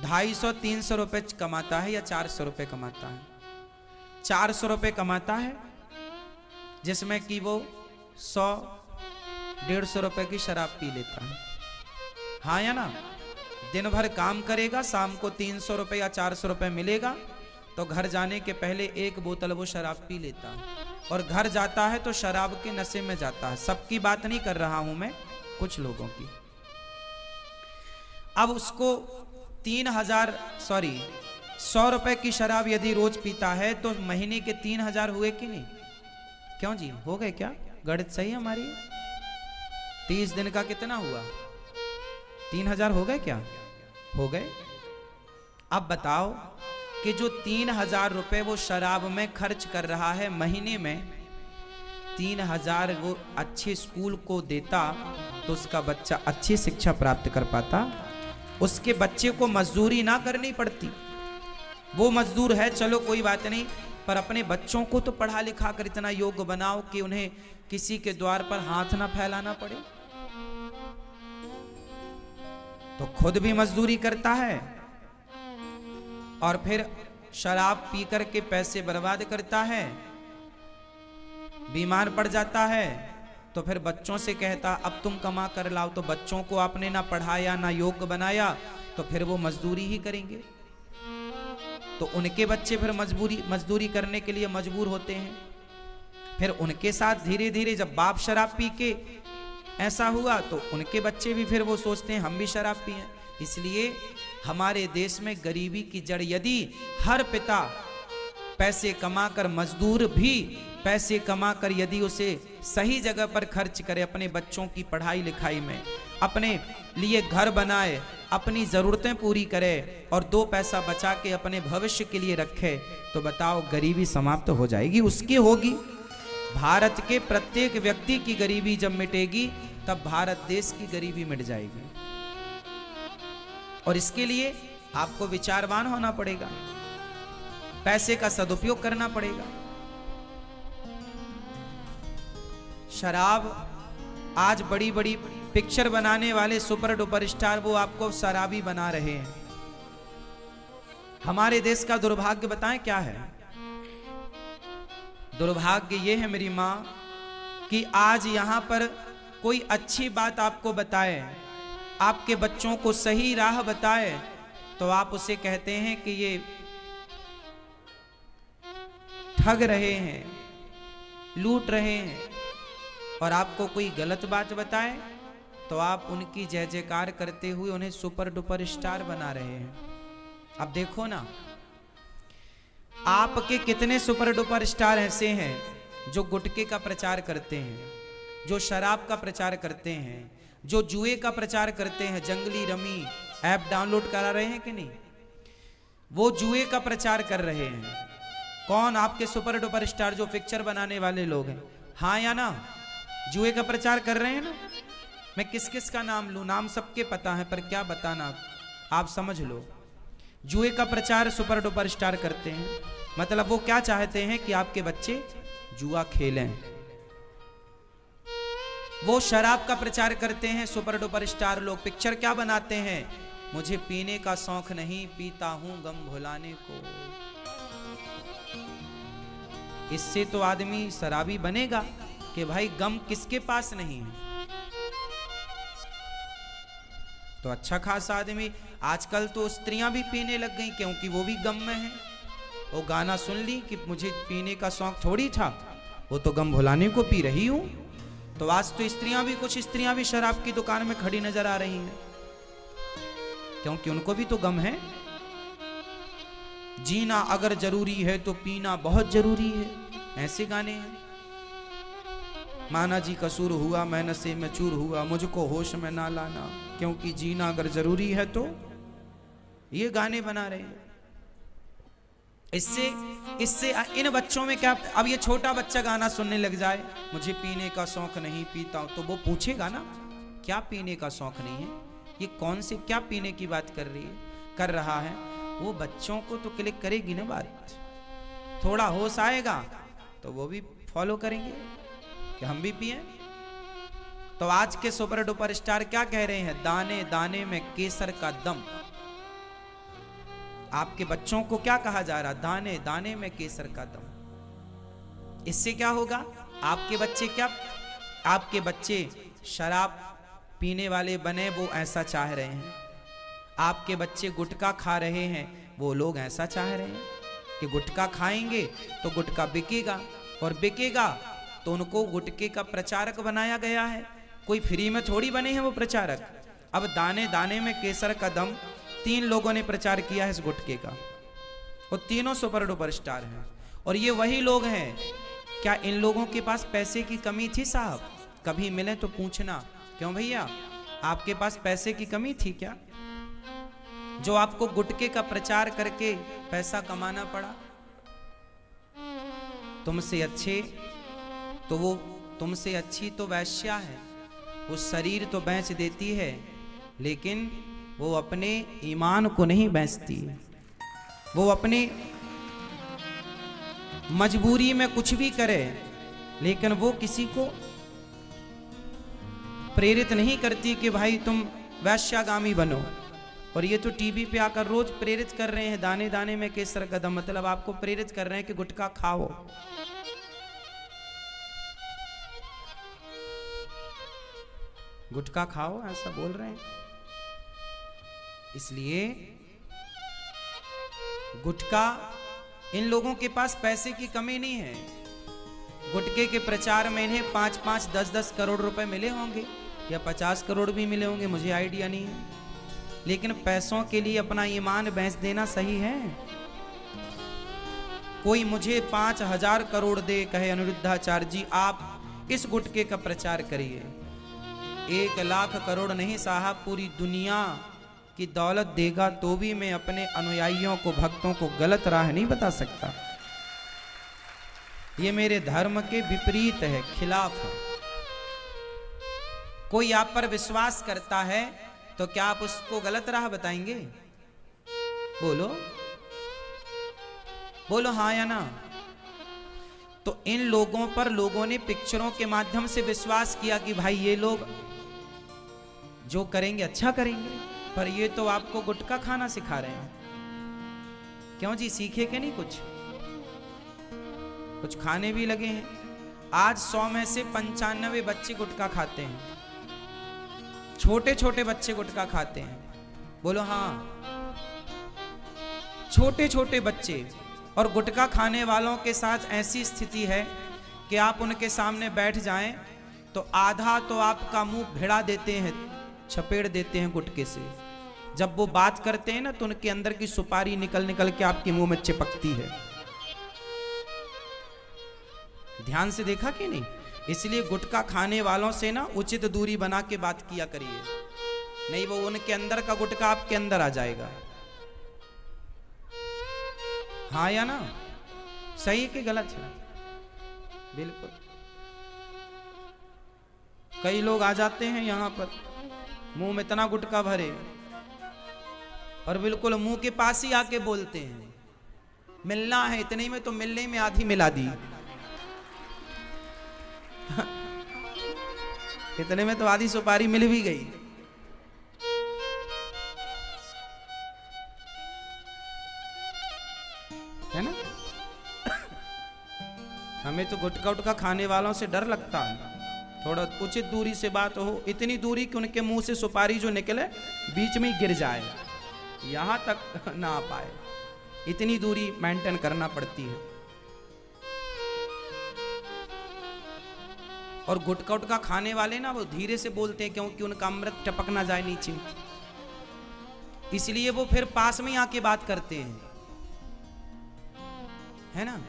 250-300 रुपए कमाता है या 400 रुपए कमाता है। 400 रुपए कमाता है, जिसमें कि वो 100-150 रुपए की शराब पी लेता है। हाँ या ना? दिन भर काम करेगा, शाम को 300 रुपए या 400 रुपए मिलेगा, तो घर जाने के पहले एक बोतल वो शराब पी लेता है। और घर जाता है तो शराब के नशे में जाता है। सबकी बात नहीं कर रहा हूं मैं, कुछ लोगों की। अब उसको 100 रुपए की शराब यदि रोज पीता है, तो महीने के 3000 हुए कि नहीं? क्यों जी, हो गए क्या? गणित सही है हमारी? 30 दिन का कितना हुआ? 3000 हो गए क्या? हो गए। अब बताओ कि जो 3000 रुपए वो शराब में खर्च कर रहा है महीने में, 3000 वो अच्छे स्कूल को देता तो उसका बच्चा अच्छी शिक्षा प्राप्त कर पाता। उसके बच्चे को मजदूरी ना करनी पड़ती। वो मजदूर है, चलो कोई बात नहीं, पर अपने बच्चों को तो पढ़ा लिखा कर इतना योग्य बनाओ कि उन्हें किसी के द्वार पर हाथ ना फैलाना पड़े। तो खुद भी मजदूरी करता है और फिर शराब पी कर के पैसे बर्बाद करता है। बीमार पड़ जाता है तो फिर बच्चों से कहता अब तुम कमा कर लाओ। तो बच्चों को आपने ना पढ़ाया ना योग्य बनाया, तो फिर वो मजदूरी ही करेंगे। तो उनके बच्चे फिर मजदूरी करने के लिए मजबूर होते हैं। फिर उनके साथ धीरे धीरे जब बाप शराब पी के ऐसा हुआ, तो उनके बच्चे भी फिर वो सोचते हैं हम भी शराब पिएं। इसलिए हमारे देश में गरीबी की जड़, यदि हर पिता पैसे कमाकर, मजदूर भी पैसे कमाकर यदि उसे सही जगह पर खर्च करे, अपने बच्चों की पढ़ाई लिखाई में, अपने लिए घर बनाए, अपनी जरूरतें पूरी करे और 2 पैसा बचा के अपने भविष्य के लिए रखे, तो बताओ गरीबी समाप्त हो जाएगी? उसकी होगी। भारत के प्रत्येक व्यक्ति की गरीबी जब मिटेगी, तब भारत देश की गरीबी मिट जाएगी। और इसके लिए आपको विचारवान होना पड़ेगा, पैसे का सदुपयोग करना पड़ेगा। शराब, आज बड़ी बड़ी पिक्चर बनाने वाले सुपर डुपर स्टार वो आपको शराबी बना रहे हैं। हमारे देश का दुर्भाग्य बताएं क्या है? दुर्भाग्य ये है मेरी मां कि आज यहां पर कोई अच्छी बात आपको बताए, आपके बच्चों को सही राह बताए, तो आप उसे कहते हैं कि ये ठग रहे हैं, लूट रहे हैं। और आपको कोई गलत बात बताए तो आप उनकी जय जयकार करते हुए उन्हें सुपर डुपर स्टार बना रहे हैं। अब देखो ना, आपके कितने सुपर डुपर स्टार ऐसे हैं जो गुटखे का प्रचार करते हैं, जो शराब का प्रचार करते हैं, जो जुए का प्रचार करते हैं। जंगली रमी ऐप डाउनलोड करा रहे हैं कि नहीं? वो जुए का प्रचार कर रहे हैं। कौन? आपके सुपर डुपर स्टार जो पिक्चर बनाने वाले लोग हैं। हाँ या ना? जुए का प्रचार कर रहे हैं ना? मैं किस किस का नाम लूं? नाम सबके पता है, पर क्या बताना, आप समझ लो। जुए का प्रचार सुपर डुपर स्टार करते हैं। मतलब वो क्या चाहते हैं कि आपके बच्चे जुआ खेलें। वो शराब का प्रचार करते हैं सुपर डुपर स्टार लोग। पिक्चर क्या बनाते हैं? मुझे पीने का शौक नहीं, पीता हूं गम भुलाने को। इससे तो आदमी शराबी बनेगा कि भाई गम किसके पास नहीं है। तो अच्छा खासा आदमी, आजकल तो स्त्रियां भी पीने लग गई क्योंकि वो भी गम में है। वो गाना सुन ली कि मुझे पीने का शौक थोड़ी था, वो तो गम भुलाने को पी रही हूं। तो आज तो स्त्रियां भी, कुछ स्त्रियां भी शराब की दुकान में खड़ी नजर आ रही हैं, क्योंकि उनको भी तो गम है। जीना अगर जरूरी है तो पीना बहुत जरूरी है, ऐसे गाने हैं। माना जी कसूर हुआ, मैं नशे में चूर हुआ, मुझको होश में ना लाना, क्योंकि जीना अगर जरूरी है तो। ये गाने बना रहे हैं। इससे इन बच्चों में क्या, अब ये छोटा बच्चा गाना सुनने लग जाए, मुझे पीने का शौक नहीं, पीता हूं, तो वो पूछेगा ना क्या पीने का शौक नहीं है, ये कौन से क्या पीने की बात कर रहा है। वो बच्चों को तो क्लिक करेगी ना बात। थोड़ा होश आएगा तो वो भी फॉलो करेंगे कि हम भी पिए। तो आज के सुपर डुपर स्टार क्या कह रहे हैं? दाने दाने में केसर का दम। आपके बच्चों को क्या कहा जा रहा? दाने दाने में केसर का दम। इससे क्या होगा? आपके बच्चे शराब पीने वाले बने, वो ऐसा चाह रहे हैं। आपके बच्चे गुटखा खा रहे हैं, वो लोग ऐसा चाह रहे हैं कि गुटखा खाएंगे तो गुटखा बिकेगा, और बिकेगा तो उनको गुटखे का प्रचारक बनाया गया है। कोई फ्री में थोड़ी बने हैं वो प्रचारक। अब दाने दाने में केसर का दम, 3 लोगों ने प्रचार किया है इस गुटखे का, और तीनों सुपर डुपर स्टार हैं। और ये वही लोग हैं। क्या इन लोगों के पास पैसे की कमी थी साहब? कभी मिले तो पूछना। क्यों भैया, आपके पास पैसे की कमी थी क्या, जो आपको गुटखे का प्रचार करके पैसा कमाना पड़ा? तुमसे अच्छी तो वैश्या है, वो शरीर तो बेच देती है, लेकिन वो अपने ईमान को नहीं बेचती। वो अपनी मजबूरी में कुछ भी करे, लेकिन वो किसी को प्रेरित नहीं करती कि भाई तुम वैश्यागामी बनो। और ये तो टीवी पे आकर रोज प्रेरित कर रहे हैं, दाने दाने में केसर का दम। मतलब आपको प्रेरित कर रहे हैं कि गुटखा खाओ। गुटखा खाओ, ऐसा बोल रहे हैं। इसलिए गुटखा, इन लोगों के पास पैसे की कमी नहीं है। गुटखे के प्रचार में इन्हें 5-5, 10-10 करोड़ रुपए मिले होंगे, या 50 करोड़ भी मिले होंगे, मुझे आइडिया नहीं है। लेकिन पैसों के लिए अपना ईमान बेच देना सही है? कोई मुझे 5000 करोड़ दे, कहे अनिरुद्धाचार्य जी आप इस गुटखे का प्रचार करिए, 1 लाख करोड़ नहीं साहब, पूरी दुनिया की दौलत देगा तो भी मैं अपने अनुयायियों को, भक्तों को गलत राह नहीं बता सकता। ये मेरे धर्म के विपरीत है, खिलाफ है। कोई आप पर विश्वास करता है तो क्या आप उसको गलत राह बताएंगे? बोलो बोलो हाँ या ना। तो इन लोगों पर लोगों ने पिक्चरों के माध्यम से विश्वास किया कि भाई ये लोग जो करेंगे अच्छा करेंगे, पर ये तो आपको गुटखा खाना सिखा रहे हैं। क्यों जी, सीखे के नहीं कुछ खाने भी लगे हैं। आज 100 में से 95 बच्चे गुटखा खाते हैं। छोटे छोटे बच्चे गुटखा खाते हैं, बोलो हाँ, छोटे छोटे बच्चे। और गुटखा खाने वालों के साथ ऐसी स्थिति है कि आप उनके सामने बैठ जाएं तो आधा तो आपका मुंह भिड़ा देते हैं, छपेड़ देते हैं गुटके से। जब वो बात करते हैं ना तो उनके अंदर की सुपारी निकल निकल के आपके मुंह में चिपकती है। ध्यान से देखा कि नहीं? इसलिए गुटखा खाने वालों से ना उचित दूरी बना के बात किया करिए, नहीं वो उनके अंदर का गुटखा आपके अंदर आ जाएगा। हाँ या ना? सही है कि गलत है? बिल्कुल। कई लोग आ जाते हैं यहां पर, मुंह में इतना गुटखा भरे और बिल्कुल मुंह के पास ही आके बोलते हैं मिलना है, इतने में तो मिलने में आधी मिला दी। इतने में तो आधी सुपारी मिल भी गई। है ना? हमें तो गुटखा उटखा खाने वालों से डर लगता है। थोड़ा उचित दूरी से बात हो, इतनी दूरी कि उनके मुंह से सुपारी जो निकले बीच में ही गिर जाए, यहां तक ना आ पाए, इतनी दूरी मेंटेन करना पड़ती है। और गुटखा उटखा खाने वाले ना वो धीरे से बोलते हैं क्योंकि उनका अमृत टपक ना जाए नीचे, इसलिए वो फिर पास में आके बात करते हैं, है ना?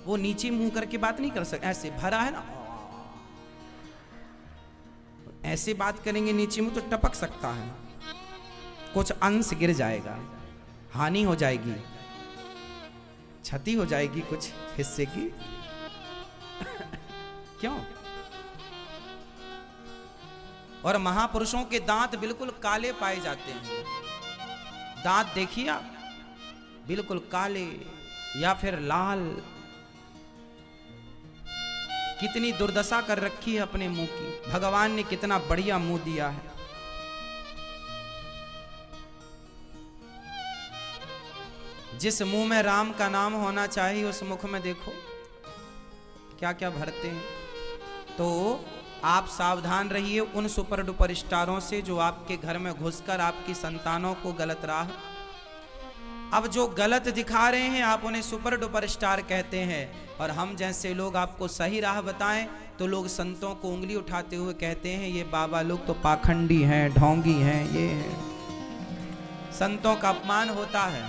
वो नीचे मुंह करके बात नहीं कर सकते, ऐसे भरा है ना, ऐसे बात करेंगे नीचे मुंह तो टपक सकता है, कुछ अंश गिर जाएगा, हानि हो जाएगी, क्षति हो जाएगी कुछ हिस्से की। क्यों? और महापुरुषों के दांत बिल्कुल काले पाए जाते हैं। दांत देखिए आप, बिल्कुल काले या फिर लाल। कितनी दुर्दशा कर रखी है अपने मुंह की। भगवान ने कितना बढ़िया मुंह दिया है। जिस मुंह में राम का नाम होना चाहिए उस मुख में देखो क्या क्या भरते हैं। तो आप सावधान रहिए उन सुपर डुपर स्टारों से जो आपके घर में घुसकर आपकी संतानों को गलत राह, अब जो गलत दिखा रहे हैं आप उन्हें सुपर डुपर स्टार कहते हैं, और हम जैसे लोग आपको सही राह बताएं तो लोग संतों को उंगली उठाते हुए कहते हैं ये बाबा लोग तो पाखंडी हैं, ढोंगी हैं, ये हैं। संतों का अपमान होता है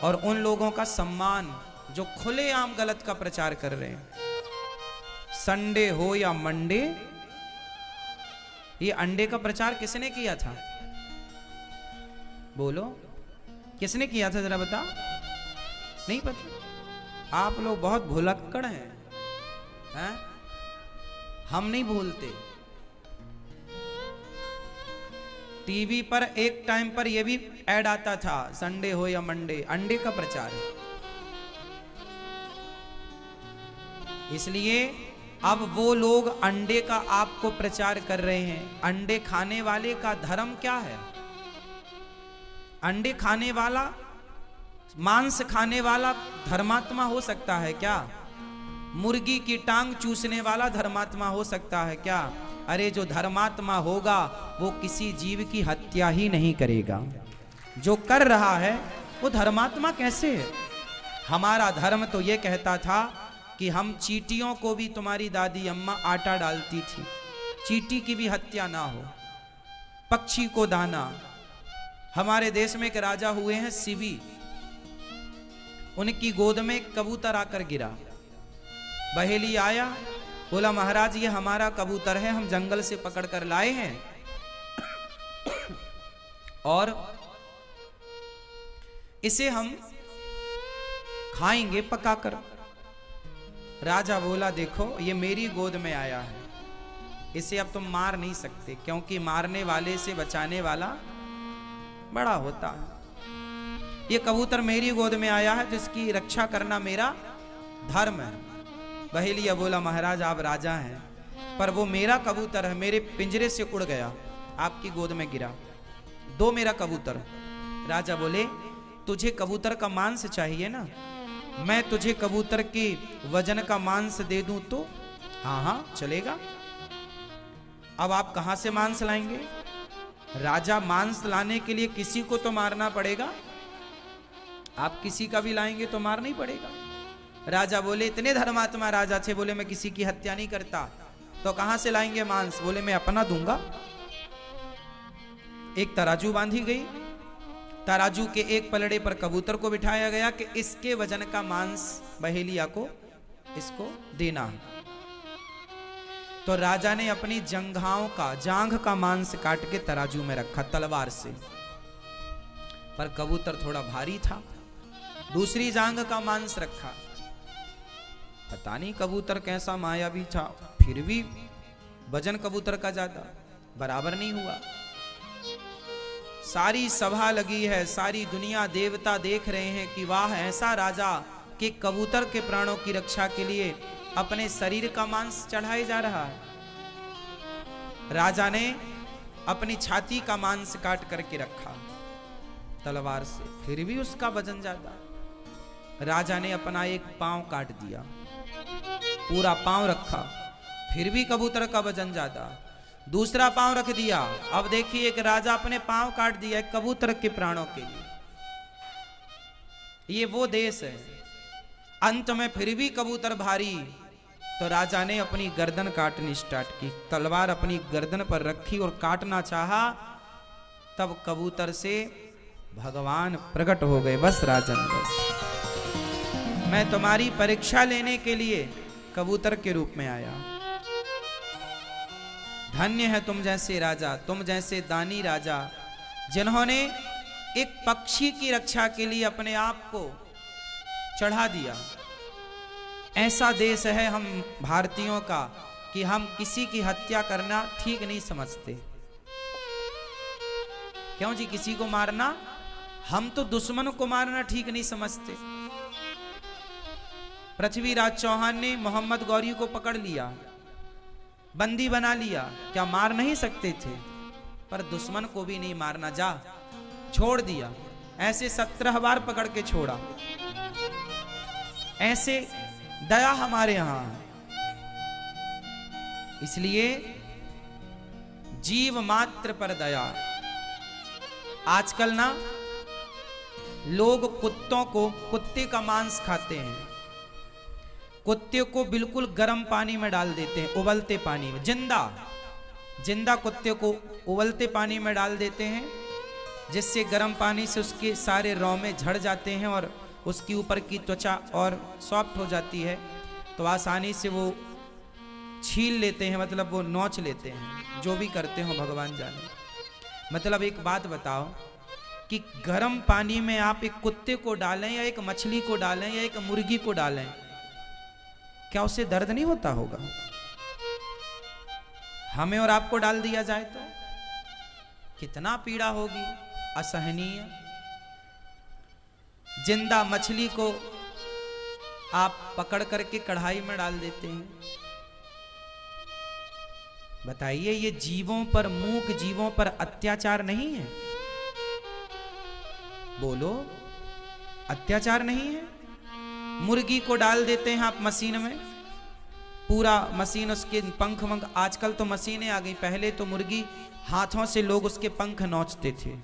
और उन लोगों का सम्मान जो खुलेआम गलत का प्रचार कर रहे हैं। संडे हो या मंडे, ये अंडे का प्रचार किसने किया था? बोलो किसने किया था, जरा बता। नहीं पता? आप लोग बहुत भुलक्कड़ हैं। हम नहीं भूलते। टीवी पर एक टाइम पर यह भी ऐड आता था, संडे हो या मंडे, अंडे का प्रचार है। इसलिए अब वो लोग अंडे का आपको प्रचार कर रहे हैं। अंडे खाने वाले का धर्म क्या है? अंडे खाने वाला, मांस खाने वाला धर्मात्मा हो सकता है क्या? मुर्गी की टांग चूसने वाला धर्मात्मा हो सकता है क्या? अरे जो धर्मात्मा होगा वो किसी जीव की हत्या ही नहीं करेगा। जो कर रहा है वो धर्मात्मा कैसे है? हमारा धर्म तो ये कहता था कि हम चींटियों को भी, तुम्हारी दादी अम्मा आटा डालती थी, चींटी की भी हत्या ना हो, पक्षी को दाना। हमारे देश में एक राजा हुए हैं शिवी, उनकी गोद में एक कबूतर आकर गिरा। बहेली आया, बोला महाराज ये हमारा कबूतर है, हम जंगल से पकड़ कर लाए हैं और इसे हम खाएंगे पकाकर। राजा बोला देखो ये मेरी गोद में आया है, इसे अब तुम मार नहीं सकते क्योंकि मारने वाले से बचाने वाला बड़ा होता है। ये कबूतर मेरी गोद में आया है जिसकी रक्षा करना मेरा धर्म है। बहेलिया बोला महाराज आप राजा हैं पर वो मेरा कबूतर है, मेरे पिंजरे से उड़ गया, आपकी गोद में गिरा, दो मेरा कबूतर। राजा बोले तुझे कबूतर का मांस चाहिए ना, मैं तुझे कबूतर के वजन का मांस दे दूं तो? हाँ हाँ चलेगा। अब आप कहां से मांस लाएंगे? राजा मांस लाने के लिए किसी को तो मारना पड़ेगा। आप किसी का भी लाएंगे तो मारना ही पड़ेगा। राजा बोले, इतने धर्मात्मा राजा थे, बोले मैं किसी की हत्या नहीं करता। तो कहां से लाएंगे मांस? बोले मैं अपना दूंगा। एक तराजू बांधी गई, तराजू के एक पलड़े पर कबूतर को बिठाया गया कि इसके वजन का मांस बहेलिया को इसको देना। तो राजा ने अपनी जंघाओं का, जांघ का मांस काट के तराजू में रखा तलवार से, पर कबूतर थोड़ा भारी था। दूसरी जांघ का मांस रखा, पता नहीं कबूतर कैसा मायावी था, फिर भी वजन कबूतर का ज्यादा, बराबर नहीं हुआ। सारी सभा लगी है, सारी दुनिया देवता देख रहे हैं कि वाह, ऐसा राजा कि कबूतर के प्राणों की रक्षा के लिए अपने शरीर का मांस चढ़ाए जा रहा है। राजा ने अपनी छाती का मांस काट करके रखा तलवार से, फिर भी उसका वजन ज्यादा। राजा ने अपना एक पांव काट दिया, पूरा पांव रखा, फिर भी कबूतर का वजन ज्यादा। दूसरा पांव रख दिया। अब देखिए, एक राजा अपने पांव काट दिया एक कबूतर के प्राणों के लिए। ये वो देश है। अंत में फिर भी कबूतर भारी, तो राजा ने अपनी गर्दन काटनी स्टार्ट की, तलवार अपनी गर्दन पर रखी और काटना चाहा। तब कबूतर से भगवान प्रकट हो गए। बस राजन, बस मैं तुम्हारी परीक्षा लेने के लिए कबूतर के रूप में आया। धन्य है तुम जैसे राजा, तुम जैसे दानी राजा, जिन्होंने एक पक्षी की रक्षा के लिए अपने आप को चढ़ा दिया। ऐसा देश है हम भारतीयों का कि हम किसी की हत्या करना ठीक नहीं समझते। क्यों जी? किसी को मारना, हम तो दुश्मन को मारना ठीक नहीं समझते। पृथ्वीराज चौहान ने मोहम्मद गौरी को पकड़ लिया, बंदी बना लिया, क्या मार नहीं सकते थे? पर दुश्मन को भी नहीं मारना, जा छोड़ दिया। ऐसे 17 बार पकड़ के छोड़ा। ऐसे दया हमारे यहां है। इसलिए जीव मात्र पर दया। आजकल ना लोग कुत्ते का मांस खाते हैं। कुत्ते को बिल्कुल गर्म पानी में डाल देते हैं, उबलते पानी में, जिंदा कुत्ते को उबलते पानी में डाल देते हैं, जिससे गर्म पानी से उसके सारे रौमे झड़ जाते हैं और उसकी ऊपर की त्वचा और सॉफ्ट हो जाती है। तो आसानी से वो छील लेते हैं, मतलब वो नोच लेते हैं। जो भी करते हो भगवान जाने। मतलब एक बात बताओ कि गर्म पानी में आप एक कुत्ते को डालें या एक मछली को डालें या एक मुर्गी को डालें, क्या उससे दर्द नहीं होता होगा? हमें और आपको डाल दिया जाए तो कितना पीड़ा होगी, असहनीय। जिंदा मछली को आप पकड़ करके कढ़ाई में डाल देते हैं। बताइए, ये जीवों पर, मूक जीवों पर अत्याचार नहीं है? बोलो, अत्याचार नहीं है? मुर्गी को डाल देते हैं आप मशीन में, पूरा मशीन, उसके पंख वंख, आजकल तो मशीनें आ गई, पहले तो मुर्गी हाथों से लोग उसके पंख नोचते थे।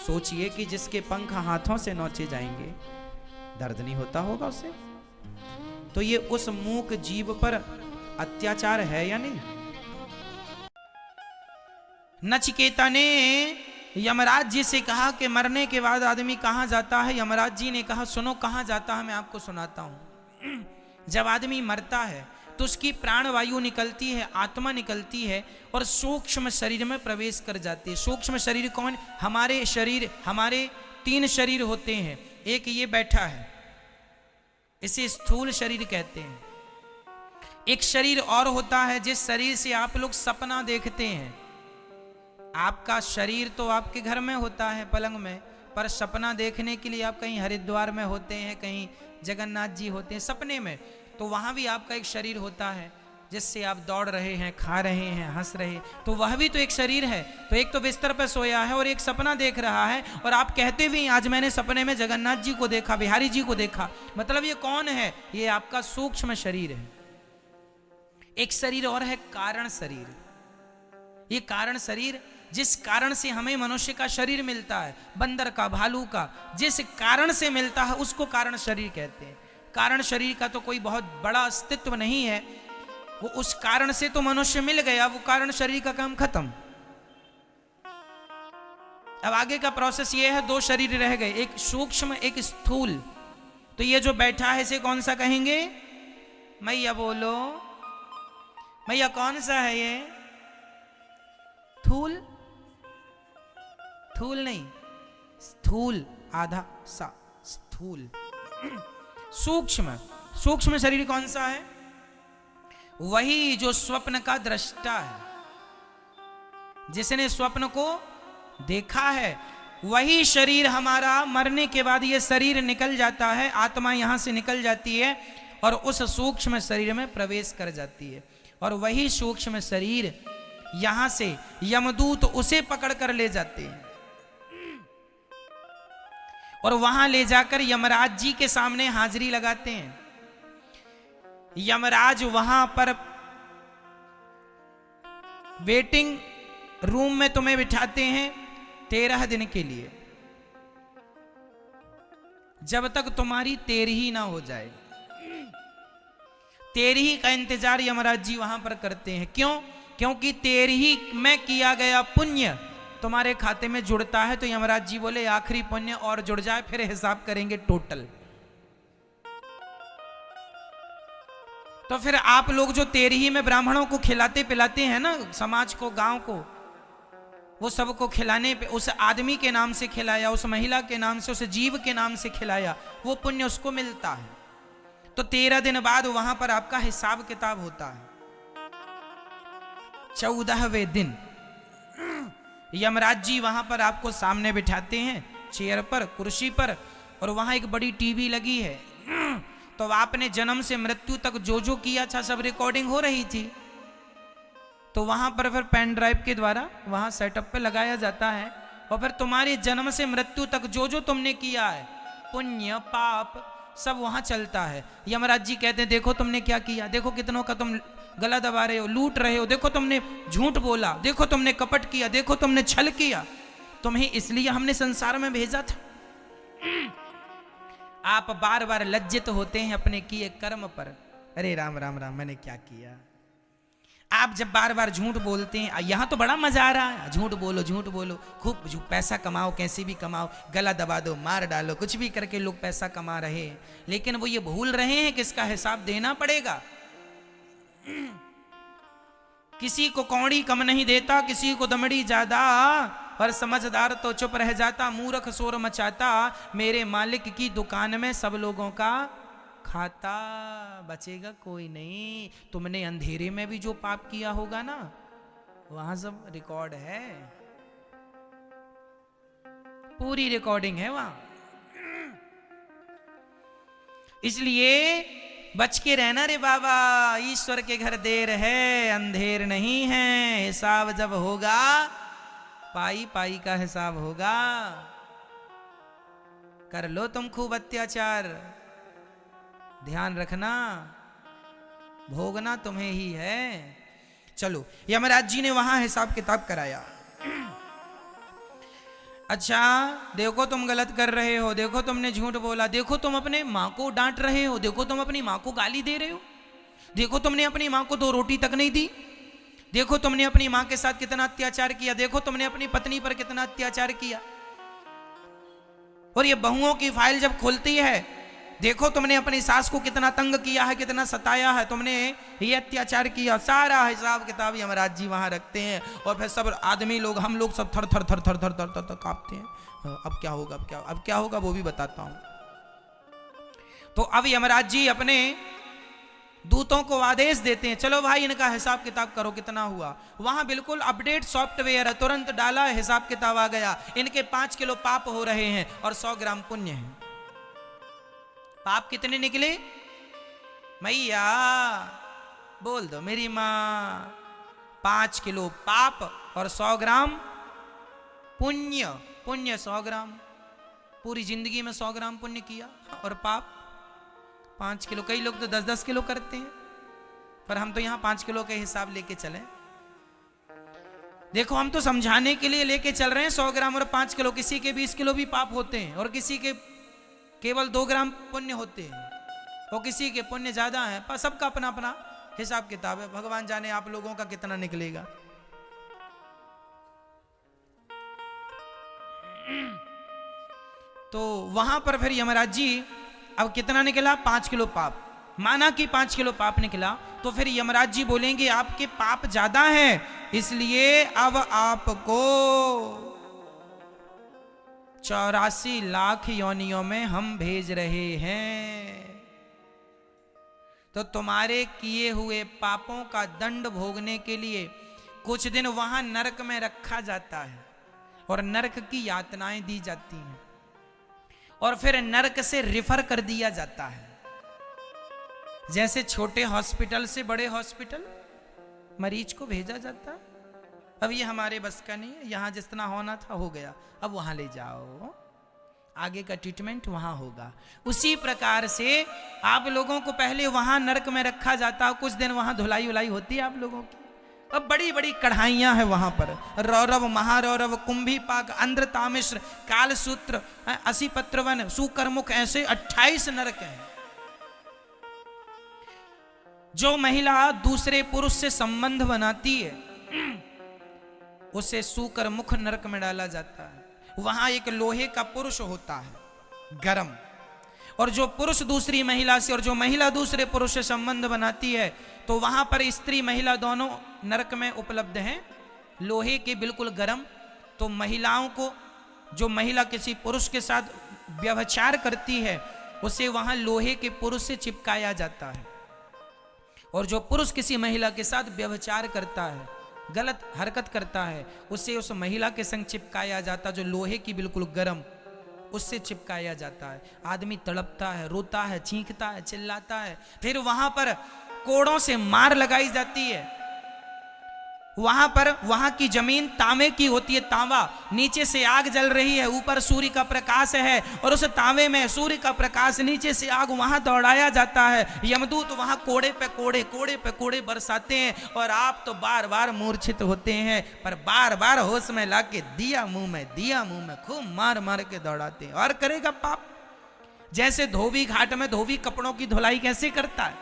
सोचिए कि जिसके पंख हाथों से नोचे जाएंगे, दर्द नहीं होता होगा उसे? तो ये उस मूक जीव पर अत्याचार है या नहीं? नचिकेता ने यमराज जी से कहा कि मरने के बाद आदमी कहां जाता है? यमराज जी ने कहा, सुनो कहां जाता है, मैं आपको सुनाता हूं। जब आदमी मरता है तो उसकी प्राणवायु निकलती है, आत्मा निकलती है और सूक्ष्म शरीर में प्रवेश कर जाती है। सूक्ष्म शरीर कौन? हमारे शरीर, हमारे 3 शरीर होते हैं। एक ये बैठा है, इसे स्थूल शरीर कहते हैं। एक शरीर और होता है जिस शरीर से आप लोग सपना देखते हैं। आपका शरीर तो आपके घर में होता है, पलंग में, पर सपना देखने के लिए आप कहीं हरिद्वार में होते हैं, कहीं जगन्नाथ जी होते हैं सपने में, तो वहां भी आपका एक शरीर होता है जिससे आप दौड़ रहे हैं, खा रहे हैं, हंस रहे हैं, तो वह भी तो एक शरीर है। तो एक तो बिस्तर पर सोया है और एक सपना देख रहा है, और आप कहते भी आज मैंने सपने में जगन्नाथ जी को देखा, बिहारी जी को देखा। मतलब ये कौन है? ये आपका सूक्ष्म शरीर है। एक शरीर और है कारण शरीर। ये कारण शरीर, जिस कारण से हमें मनुष्य का शरीर मिलता है, बंदर का, भालू का, जिस कारण से मिलता है उसको कारण शरीर कहते हैं। कारण शरीर का तो कोई बहुत बड़ा अस्तित्व नहीं है, वो उस कारण से तो मनुष्य मिल गया, वो कारण शरीर का काम खत्म। अब आगे का प्रोसेस ये है, दो शरीर रह गए, एक सूक्ष्म एक स्थूल। तो ये जो बैठा है इसे कौन सा कहेंगे? मैया बोलो, मैया कौन सा है ये? थूल? थूल नहीं, स्थूल, आधा सा, स्थूल। सूक्ष्म, सूक्ष्म शरीर कौन सा है? वही जो स्वप्न का दृष्टा है, जिसने स्वप्न को देखा है। वही शरीर हमारा मरने के बाद ये शरीर निकल जाता है, आत्मा यहां से निकल जाती है और उस सूक्ष्म शरीर में प्रवेश कर जाती है। और वही सूक्ष्म शरीर यहां से यमदूत उसे पकड़ कर ले जाते हैं और वहां ले जाकर यमराज जी के सामने हाजिरी लगाते हैं। यमराज वहां पर वेटिंग रूम में तुम्हें बिठाते हैं 13 दिन के लिए, जब तक तुम्हारी 13 ना हो जाए। 13 का इंतजार यमराज जी वहां पर करते हैं। क्यों? क्योंकि 13 में किया गया पुण्य तुम्हारे खाते में जुड़ता है। तो यमराज जी बोले आखिरी पुण्य और जुड़ जाए, फिर हिसाब करेंगे टोटल। तो फिर आप लोग जो 13 में ब्राह्मणों को खिलाते पिलाते हैं ना, समाज को, गांव को, वो सबको खिलाने पे, उस आदमी के नाम से खिलाया, उस महिला के नाम से, उस जीव के नाम से खिलाया, वो पुण्य उसको मिलता है। तो 13 दिन बाद वहां पर आपका हिसाब किताब होता है। 14वें दिन यमराज जी वहां पर आपको सामने बिठाते हैं, चेयर पर, कुर्सी पर, और वहां एक बड़ी टीवी लगी है। तो आपने जन्म से मृत्यु तक जो जो किया था सब रिकॉर्डिंग हो रही थी। तो वहां पर फिर पेन ड्राइव के द्वारा वहां सेटअप पे लगाया जाता है और फिर तुम्हारे जन्म से मृत्यु तक जो जो तुमने किया है, पुण्य पाप, सब वहां चलता है। यमराज जी कहते हैं देखो तुमने क्या किया, देखो कितनों का तुम गला दबा रहे हो, लूट रहे हो, देखो तुमने झूठ बोला, देखो तुमने कपट किया, देखो तुमने छल किया, तुम्हें इसलिए हमने संसार में भेजा था। आप बार बार लज्जित होते हैं अपने किए कर्म पर। अरे राम राम राम, मैंने क्या किया। आप जब बार बार झूठ बोलते हैं, यहां तो बड़ा मजा आ रहा है, झूठ बोलो, झूठ बोलो, खूब पैसा कमाओ, कैसे भी कमाओ, गला दबा दो, मार डालो, कुछ भी करके लोग पैसा कमा रहे हैं। लेकिन वो ये भूल रहे हैं कि इसका हिसाब देना पड़ेगा। किसी को कौड़ी कम नहीं देता, किसी को दमड़ी ज्यादा, और समझदार तो चुप रह जाता, मूर्ख शोर मचाता, मेरे मालिक की दुकान में सब लोगों का खाता, बचेगा कोई नहीं। तुमने अंधेरे में भी जो पाप किया होगा ना, वहां सब रिकॉर्ड है, पूरी रिकॉर्डिंग है वहां। इसलिए बच के रहना रे बाबा, ईश्वर के घर देर है, अंधेर नहीं है। हिसाब जब होगा, पाई पाई का हिसाब होगा। कर लो तुम खूब अत्याचार, ध्यान रखना, भोगना तुम्हें ही है। चलो, यमराज जी ने वहां हिसाब किताब कराया। अच्छा, देखो तुम गलत कर रहे हो, देखो तुमने झूठ बोला, देखो तुम अपने माँ को डांट रहे हो, देखो तुम अपनी माँ को गाली दे रहे हो, देखो तुमने अपनी माँ को 2 रोटी तक नहीं दी, देखो तुमने अपनी माँ के साथ कितना अत्याचार किया, देखो तुमने अपनी पत्नी पर कितना अत्याचार किया। और ये बहुओं की फाइल जब खुलती है, देखो तुमने अपनी सास को कितना तंग किया है, कितना सताया है, तुमने ये अत्याचार किया। सारा हिसाब किताब यमराज जी वहां रखते हैं और फिर सब आदमी लोग, हम लोग सब थर थर थर थर थर थर थर कांपते हैं। अब क्या होगा, अब क्या होगा वो भी बताता हूं। तो अब यमराज जी अपने दूतों को आदेश देते हैं, चलो भाई इनका हिसाब किताब करो, कितना हुआ। वहां बिल्कुल अपडेट सॉफ्टवेयर है, तुरंत डाला, हिसाब किताब आ गया। इनके 5 किलो पाप हो रहे हैं और 100 ग्राम पुण्य है। पाप कितने निकले? मैया बोल दो मेरी मां, 5 किलो पाप और 100 ग्राम पुण्य। पुण्य 100 ग्राम, पूरी जिंदगी में 100 ग्राम पुण्य किया, और पाप 5 किलो। कई लोग तो 10-10 किलो करते हैं, पर हम तो यहां 5 किलो के हिसाब लेके चले। देखो हम तो समझाने के लिए लेके चल रहे हैं 100 ग्राम और 5 किलो, किसी के 20 किलो भी पाप होते हैं और किसी के केवल 2 ग्राम पुण्य होते हैं और किसी के पुण्य ज्यादा है, पर सबका अपना अपना हिसाब किताब है। भगवान जाने आप लोगों का कितना निकलेगा। तो वहां पर फिर यमराज जी अब कितना निकला, 5 किलो पाप, माना कि 5 किलो पाप निकला, तो फिर यमराज जी बोलेंगे आपके पाप ज्यादा हैं, इसलिए अब आपको 84 लाख योनियों में हम भेज रहे हैं। तो तुम्हारे किए हुए पापों का दंड भोगने के लिए कुछ दिन वहां नरक में रखा जाता है और नरक की यातनाएं दी जाती हैं और फिर नरक से रिफर कर दिया जाता है। जैसे छोटे हॉस्पिटल से बड़े हॉस्पिटल मरीज को भेजा जाता है, अब ये हमारे बस का नहीं है, यहां जितना होना था हो गया, अब वहां ले जाओ, आगे का ट्रीटमेंट वहां होगा। उसी प्रकार से आप लोगों को पहले वहां नरक में रखा जाता है, कुछ दिन वहां धुलाई उलाई होती है आप लोगों की। अब बड़ी बड़ी कढ़ाइयां हैं वहां पर, रौरव, महारौरव, कुंभीपाक, अंध्र, तामिश्र, कालसूत्र, असीपत्रवन, सुकरमुख, ऐसे 28 नरक हैं। जो महिला दूसरे पुरुष से संबंध बनाती है उसे सुकरमुख नरक में डाला जाता है। वहां एक लोहे का पुरुष होता है गरम, और जो पुरुष दूसरी महिला से और जो महिला दूसरे पुरुष से संबंध बनाती है, तो वहां पर स्त्री महिला दोनों नरक में उपलब्ध हैं, लोहे के बिल्कुल गरम। तो महिलाओं को, जो महिला किसी पुरुष के साथ व्यभिचार करती है उसे वहां लोहे के पुरुष से चिपकाया जाता है, और जो पुरुष किसी महिला के साथ व्यभिचार करता है, गलत हरकत करता है, उसे उस महिला के संग चिपकाया जाता है, जो लोहे की बिल्कुल गरम, उससे चिपकाया जाता है। आदमी तड़पता है, रोता है, चीखता है, चिल्लाता है। फिर वहां पर कोड़ों से मार लगाई जाती है। वहां पर वहां की जमीन तांबे की होती है, तांबा, नीचे से आग जल रही है, ऊपर सूर्य का प्रकाश है, और उस तांबे में सूर्य का प्रकाश, नीचे से आग, वहां दौड़ाया जाता है। यमदूत वहां कोड़े पे कोड़े, कोड़े पे कोड़े बरसाते हैं, और आप तो बार बार मूर्छित होते हैं, पर बार बार होश में लाके दिया मुंह में, दिया मुंह में, खूब मार मार के दौड़ाते हैं। और करेगा पाप, जैसे धोबी घाट में धोबी कपड़ों की धुलाई कैसे करता है,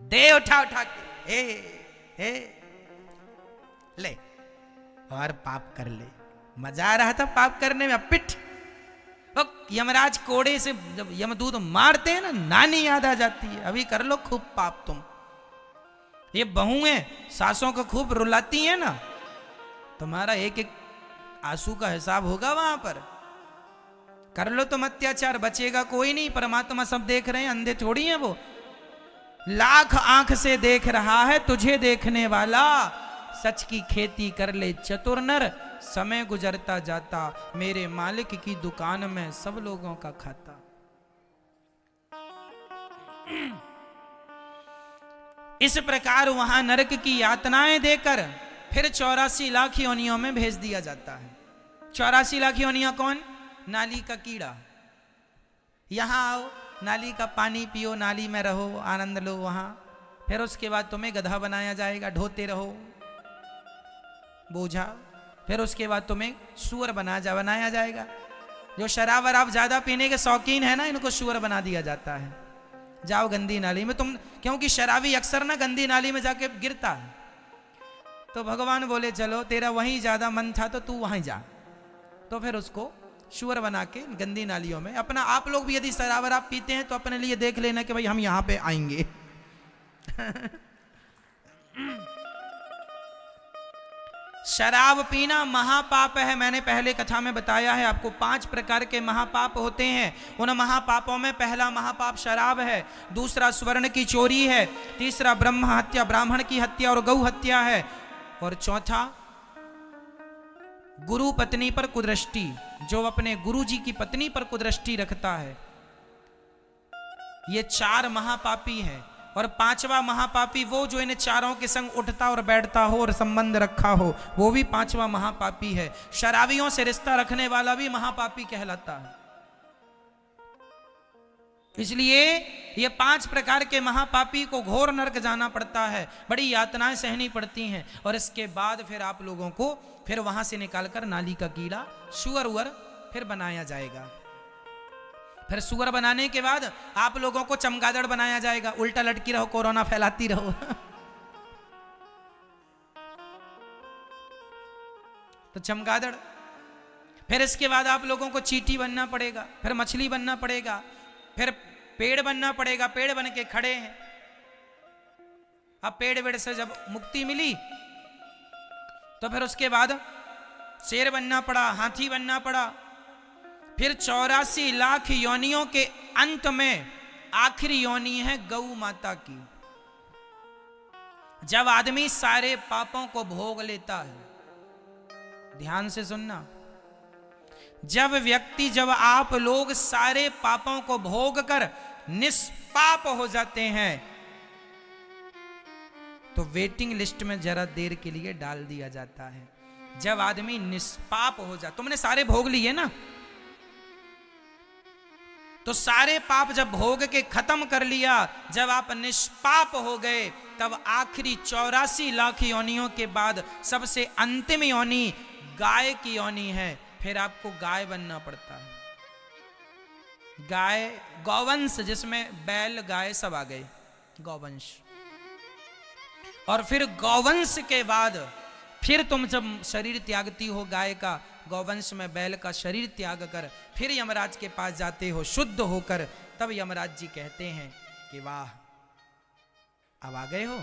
दे उठा उठा के ले और पाप कर ले। मजा आ रहा था पाप करने में, पिट। यमराज कोड़े से जब यमदूत मारते हैं ना, नानी याद आ जाती है, अभी कर लो खूब पाप तुम। ये बहुएं सासों को खूब रुलाती हैं ना, तुम्हारा एक एक आंसू का हिसाब होगा वहां पर। कर लो तुम अत्याचार, बचेगा कोई नहीं। परमात्मा सब देख रहे हैं, अंधे थोड़ी हैं वो। लाख आंख से देख रहा है तुझे देखने वाला, सच की खेती कर ले चतुर नर, समय गुजरता जाता मेरे मालिक की दुकान में सब लोगों का खाता। इस प्रकार वहां नरक की यातनाएं देकर फिर 84 लाख योनियों में भेज दिया जाता है। 84 लाख योनियां कौन? नाली का कीड़ा। यहां आओ, नाली का पानी पियो, नाली में रहो, आनंद लो वहां। फिर उसके बाद तुम्हें गधा बनाया जाएगा, ढोते रहो बोझा। फिर उसके बाद तुम्हें सुअर बनाया जाएगा। जो शराब वराब ज्यादा पीने के शौकीन है ना, इनको सुअर बना दिया जाता है। जाओ गंदी नाली में तुम, क्योंकि शराबी अक्सर ना गंदी नाली में जाके गिरता है। तो भगवान बोले चलो तेरा वहीं ज्यादा मन था तो तू वहीं जा। तो फिर उसको सुअर बना के गंदी नालियों में अपना, आप लोग भी यदि शराब वराब पीते हैं तो अपने लिए देख लेना कि भाई हम यहां पे आएंगे। शराब पीना महापाप है। मैंने पहले कथा में बताया है आपको, 5 प्रकार के महापाप होते हैं। उन महापापों में पहला महापाप शराब है, दूसरा स्वर्ण की चोरी है, तीसरा ब्रह्म हत्या, ब्राह्मण की हत्या और गौ हत्या है, और चौथा गुरु पत्नी पर कुदृष्टि, जो अपने गुरु जी की पत्नी पर कुदृष्टि रखता है। ये 4 महापापी हैं। और 5वां महापापी वो जो इन चारों के संग उठता और बैठता हो और संबंध रखा हो, वो भी 5वां महापापी है। शराबियों से रिश्ता रखने वाला भी महापापी कहलाता है। इसलिए ये 5 प्रकार के महापापी को घोर नरक जाना पड़ता है, बड़ी यातनाएं सहनी पड़ती हैं। और इसके बाद फिर आप लोगों को फिर वहां से निकालकर नाली का कीड़ा सुअर उअर फिर बनाया जाएगा। फिर सुअर बनाने के बाद आप लोगों को चमगादड़ बनाया जाएगा, उल्टा लटकी रहो, कोरोना फैलाती रहो। तो चमगादड़, फिर इसके बाद आप लोगों को चींटी बनना पड़ेगा, फिर मछली बनना पड़ेगा, फिर पेड़ बनना पड़ेगा। पेड़ बन के खड़े हैं। अब पेड़ वेड़ से जब मुक्ति मिली तो फिर उसके बाद शेर बनना पड़ा, हाथी बनना पड़ा। फिर 84 लाख योनियों के अंत में आखिरी योनि है गौ माता की। जब आदमी सारे पापों को भोग लेता है, ध्यान से सुनना, जब आप लोग सारे पापों को भोग कर निष्पाप हो जाते हैं तो वेटिंग लिस्ट में जरा देर के लिए डाल दिया जाता है। जब आदमी निष्पाप हो जाता, तुमने सारे भोग लिए ना, तो सारे पाप जब भोग के खत्म कर लिया, जब आप निष्पाप हो गए, तब आखिरी 84 लाख योनियों के बाद सबसे अंतिम योनि गाय की योनि है। फिर आपको गाय बनना पड़ता है। गाय, गौवंश, जिसमें बैल गाय सब आ गए, गौवंश। और फिर गौवंश के बाद फिर तुम जब शरीर त्यागती हो गाय का, गौवंश में बैल का शरीर त्याग कर फिर यमराज के पास जाते हो शुद्ध होकर, तब यमराज जी कहते हैं कि वाह, अब आ गए हो,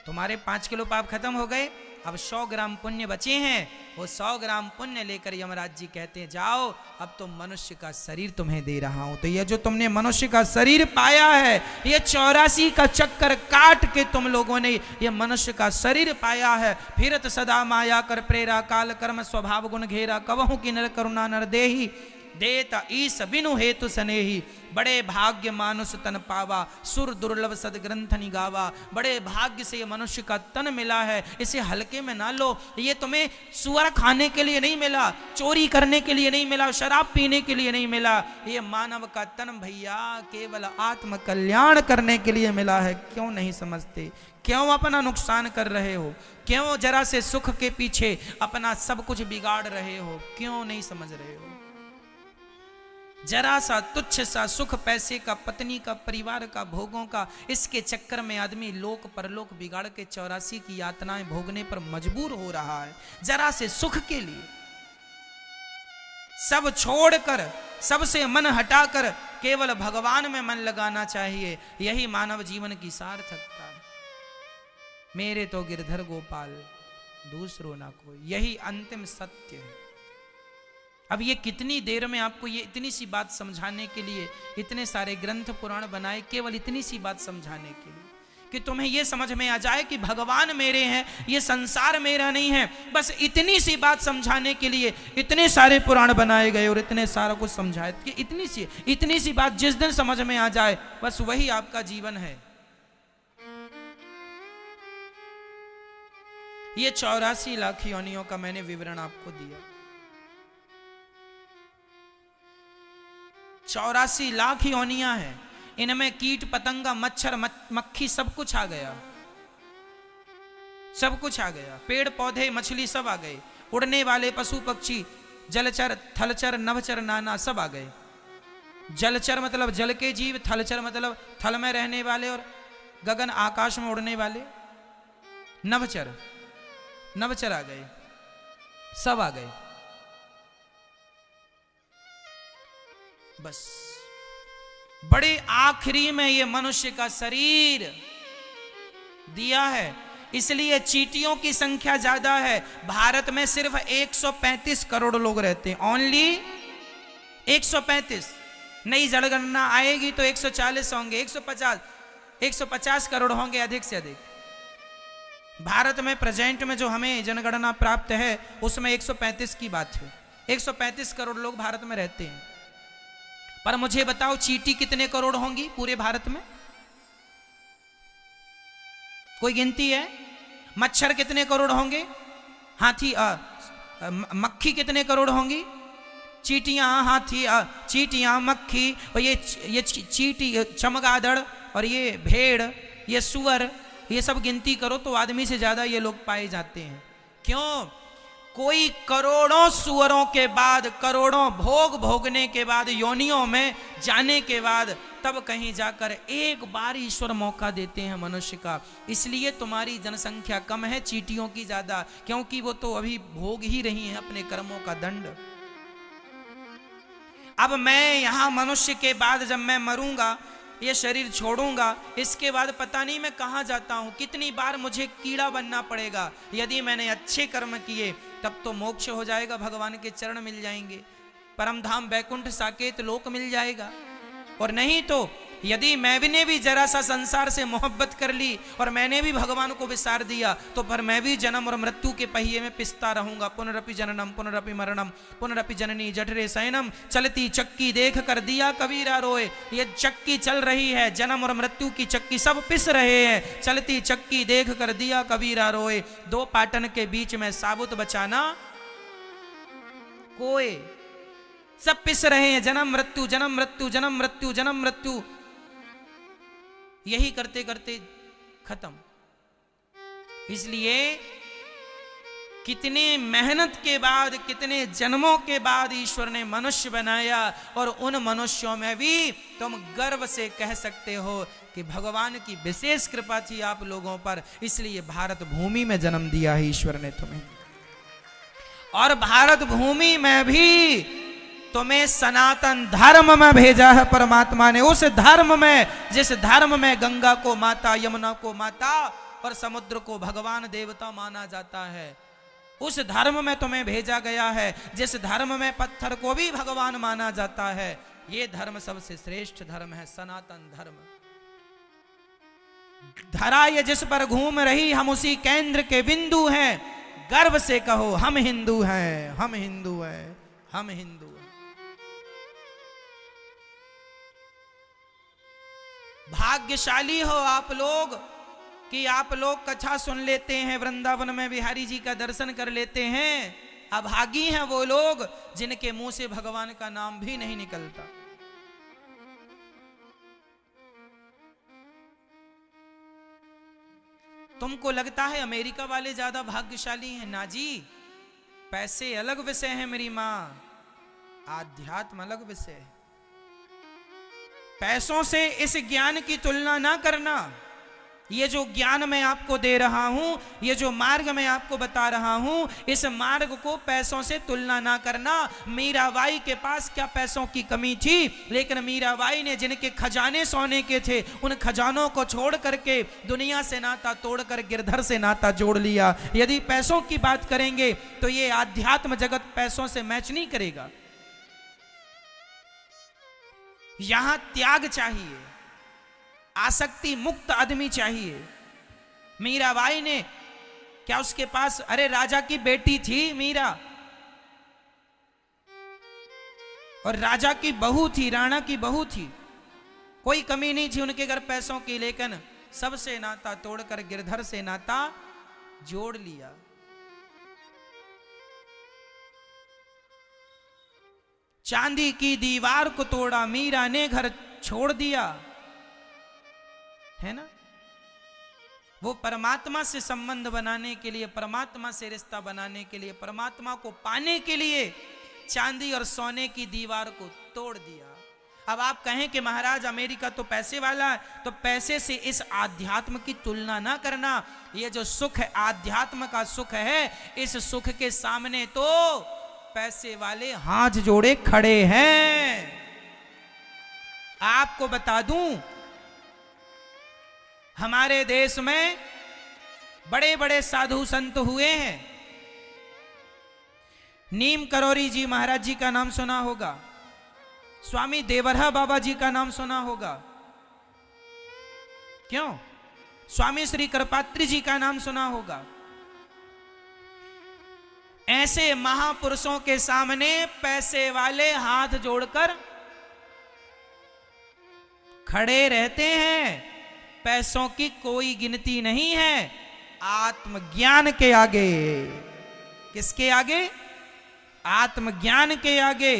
तुम्हारे 5 किलो पाप खत्म हो गए, अब 100 ग्राम पुण्य बचे हैं। वो 100 ग्राम पुण्य लेकर यमराज जी कहते हैं जाओ, अब तो मनुष्य का शरीर तुम्हें दे रहा हूं। तो ये जो तुमने मनुष्य का शरीर पाया है, ये 84 का चक्कर काट के तुम लोगों ने ये मनुष्य का शरीर पाया है। फिरत सदा माया कर प्रेरा, काल कर्म स्वभाव गुण घेरा, कवहु की नर करुणा नर देही, देता ईस बिनु हेतु सनेही, बड़े भाग्य मानुष तन पावा, सुर दुर्लभ सद ग्रंथ निगावा। बड़े भाग्य से ये मनुष्य का तन मिला है, इसे हल्के में ना लो। ये तुम्हें सुअर खाने के लिए नहीं मिला, चोरी करने के लिए नहीं मिला, शराब पीने के लिए नहीं मिला। ये मानव का तन भैया केवल आत्म कल्याण करने के लिए मिला है। क्यों नहीं समझते? क्यों अपना नुकसान कर रहे हो? क्यों जरा से सुख के पीछे अपना सब कुछ बिगाड़ रहे हो? क्यों नहीं समझ रहे हो? जरा सा तुच्छ सा सुख, पैसे का, पत्नी का, परिवार का, भोगों का, इसके चक्कर में आदमी लोक परलोक बिगाड़ के 84 की यातनाएं भोगने पर मजबूर हो रहा है। जरा से सुख के लिए सब छोड़कर, सबसे मन हटाकर केवल भगवान में मन लगाना चाहिए। यही मानव जीवन की सार्थकता है। मेरे तो गिरधर गोपाल, दूसरो ना कोई, यही अंतिम सत्य है। अब ये कितनी देर में आपको ये इतनी सी बात समझाने के लिए इतने सारे ग्रंथ पुराण बनाए, केवल इतनी सी बात समझाने के लिए कि तुम्हें ये समझ में आ जाए कि भगवान मेरे हैं, ये संसार मेरा नहीं है। बस इतनी सी बात समझाने के लिए इतने सारे पुराण बनाए गए और इतने सारा कुछ समझाए कि इतनी सी बात जिस दिन समझ में आ जाए, बस वही आपका जीवन है। ये 84 लाख योनियों का मैंने विवरण आपको दिया। 84 लाख योनियां हैं, इनमें कीट पतंगा, मच्छर, मक्खी सब कुछ आ गया, सब कुछ आ गया। पेड़ पौधे, मछली सब आ गए, उड़ने वाले पशु पक्षी, जलचर, थलचर, नभचर, नाना सब आ गए। जलचर मतलब जल के जीव, थलचर मतलब थल में रहने वाले और गगन आकाश में उड़ने वाले। नभचर, नभचर आ गए, सब आ गए। बस बड़े आखिरी में ये मनुष्य का शरीर दिया है, इसलिए चींटियों की संख्या ज्यादा है। भारत में सिर्फ 135 करोड़ लोग रहते हैं, ओनली 135। नई जनगणना आएगी तो 140 होंगे, 150 करोड़ होंगे अधिक से अधिक। भारत में प्रेजेंट में जो हमें जनगणना प्राप्त है उसमें 135 की बात है। 135 करोड़ लोग भारत में रहते हैं। पर मुझे बताओ चींटी कितने करोड़ होंगी पूरे भारत में? कोई गिनती है? मच्छर कितने करोड़ होंगे? हाथी, मक्खी कितने करोड़ होंगी? चींटियां, हाथी, चींटियां, मक्खी, और ये चींटी, चमगादड़, और ये भेड़, ये सुअर, ये सब गिनती करो तो आदमी से ज्यादा ये लोग पाए जाते हैं। क्यों? कोई करोड़ों सुअरों के बाद, करोड़ों भोग भोगने के बाद, योनियों में जाने के बाद, तब कहीं जाकर एक बार ईश्वर मौका देते हैं मनुष्य का। इसलिए तुम्हारी जनसंख्या कम है, चींटियों की ज्यादा, क्योंकि वो तो अभी भोग ही रही हैं अपने कर्मों का दंड। अब मैं यहां मनुष्य के बाद जब मैं मरूंगा, ये शरीर छोड़ूंगा, इसके बाद पता नहीं मैं कहां जाता हूं, कितनी बार मुझे कीड़ा बनना पड़ेगा। यदि मैंने अच्छे कर्म किए तब तो मोक्ष हो जाएगा, भगवान के चरण मिल जाएंगे, परम धाम वैकुंठ साकेत लोक मिल जाएगा। और नहीं तो यदि मैंने भी जरा सा संसार से मोहब्बत कर ली और मैंने भी भगवान को विसार दिया, तो पर मैं भी जन्म और मृत्यु के पहिए में पिसता रहूंगा। पुनरपि जननम पुनरपि मरणम पुनरपि जननी जठरे शयनम, चलती चक्की देख कर दिया कबीरा रोए। ये चक्की चल रही है, जन्म और मृत्यु की चक्की, सब पिस रहे हैं, चलती चक्की देख कर दिया कबीरा रोए। दो पाटन के बीच में साबुत बचाना कोई, सब पिस रहे हैं, जन्म मृत्यु जन्म मृत्यु जन्म मृत्यु जन्म मृत्यु, यही करते करते खत्म। इसलिए कितने मेहनत के बाद, कितने जन्मों के बाद ईश्वर ने मनुष्य बनाया, और उन मनुष्यों में भी तुम गर्व से कह सकते हो कि भगवान की विशेष कृपा थी आप लोगों पर, इसलिए भारत भूमि में जन्म दिया है ईश्वर ने तुम्हें। और भारत भूमि में भी तुम्हें सनातन धर्म में भेजा है परमात्मा ने। उस धर्म में, जिस धर्म में गंगा को माता, यमुना को माता और समुद्र को भगवान देवता माना जाता है, उस धर्म में तुम्हें भेजा गया है। जिस धर्म में पत्थर को भी भगवान माना जाता है, ये धर्म सबसे श्रेष्ठ धर्म है, सनातन धर्म। धरा ये जिस पर घूम रही, हम उसी केंद्र के बिंदु हैं। गर्व से कहो हम हिंदू हैं, हम हिंदू हैं, हम हिंदू हैं। भाग्यशाली हो आप लोग कि आप लोग कथा सुन लेते हैं, वृंदावन में बिहारी जी का दर्शन कर लेते हैं। अभागी हैं वो लोग जिनके मुंह से भगवान का नाम भी नहीं निकलता। तुमको लगता है अमेरिका वाले ज्यादा भाग्यशाली हैं? ना जी, पैसे अलग विषय है मेरी मां, आध्यात्म अलग विषय है। पैसों से इस ज्ञान की तुलना ना करना। ये जो ज्ञान मैं आपको दे रहा हूं, ये जो मार्ग मैं आपको बता रहा हूं, इस मार्ग को पैसों से तुलना ना करना। मीराबाई के पास क्या पैसों की कमी थी, लेकिन मीराबाई ने जिनके खजाने सोने के थे, उन खजानों को छोड़ करके दुनिया से नाता तोड़कर गिरधर से नाता जोड़ लिया। यदि पैसों की बात करेंगे तो ये आध्यात्म जगत पैसों से मैच नहीं करेगा। यहां त्याग चाहिए, आसक्ति मुक्त आदमी चाहिए। मीराबाई ने क्या उसके पास, अरे राजा की बेटी थी मीरा, और राजा की बहू थी, राणा की बहू थी, कोई कमी नहीं थी उनके घर पैसों की, लेकिन सबसे नाता तोड़कर गिरधर से नाता जोड़ लिया। चांदी की दीवार को तोड़ा, मीरा ने घर छोड़ दिया, है ना। वो परमात्मा से संबंध बनाने के लिए, परमात्मा से रिश्ता बनाने के लिए, परमात्मा को पाने के लिए चांदी और सोने की दीवार को तोड़ दिया। अब आप कहें कि महाराज अमेरिका तो पैसे वाला है, तो पैसे से इस आध्यात्म की तुलना ना करना। ये जो सुख है, आध्यात्म का सुख है, इस सुख के सामने तो पैसे वाले हाथ जोड़े खड़े हैं। आपको बता दूं, हमारे देश में बड़े बड़े साधु संत हुए हैं। नीम करोरी जी महाराज जी का नाम सुना होगा, स्वामी देवरहा बाबा जी का नाम सुना होगा, क्यों? स्वामी श्री करपात्री जी का नाम सुना होगा। ऐसे महापुरुषों के सामने पैसे वाले हाथ जोड़कर खड़े रहते हैं। पैसों की कोई गिनती नहीं है आत्मज्ञान के आगे। किसके आगे? आत्मज्ञान के आगे।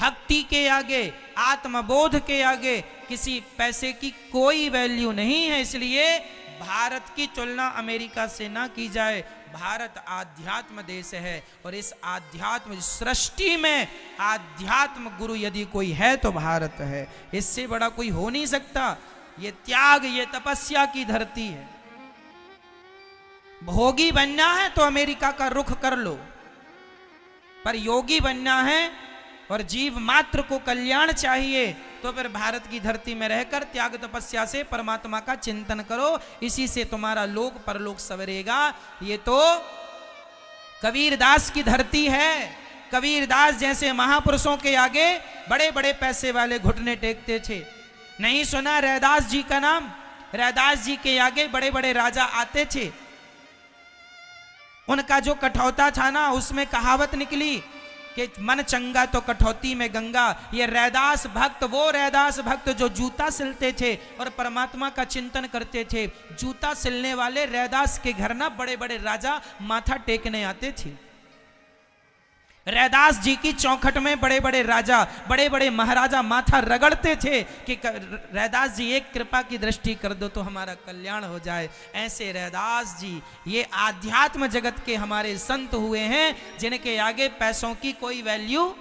भक्ति के आगे, आत्मबोध के आगे किसी पैसे की कोई वैल्यू नहीं है। इसलिए भारत की तुलना अमेरिका से ना की जाए। भारत आध्यात्म देश है और इस आध्यात्म सृष्टि में आध्यात्म गुरु यदि कोई है तो भारत है। इससे बड़ा कोई हो नहीं सकता। ये त्याग, ये तपस्या की धरती है। भोगी बनना है तो अमेरिका का रुख कर लो, पर योगी बनना है और जीव मात्र को कल्याण चाहिए तो फिर भारत की धरती में रहकर त्याग तपस्या से परमात्मा का चिंतन करो। इसी से तुम्हारा लोक परलोक सवरेगा। ये तो कबीरदास की धरती है। कबीरदास जैसे महापुरुषों के आगे बड़े बड़े पैसे वाले घुटने टेकते थे। नहीं सुना रैदास जी का नाम? रैदास जी के आगे बड़े बड़े राजा आते थे। उनका जो कठौता था ना, उसमें कहावत निकली कि मन चंगा तो कठौती में गंगा। ये रैदास भक्त, वो रैदास भक्त जो जूता सिलते थे और परमात्मा का चिंतन करते थे। जूता सिलने वाले रैदास के घर ना बड़े बड़े राजा माथा टेकने आते थे। रैदास जी की चौखट में बड़े बड़े राजा, बड़े बड़े महाराजा माथा रगड़ते थे कि रैदास जी एक कृपा की दृष्टि कर दो तो हमारा कल्याण हो जाए। ऐसे रैदास जी ये आध्यात्म जगत के हमारे संत हुए हैं जिनके आगे पैसों की कोई वैल्यू।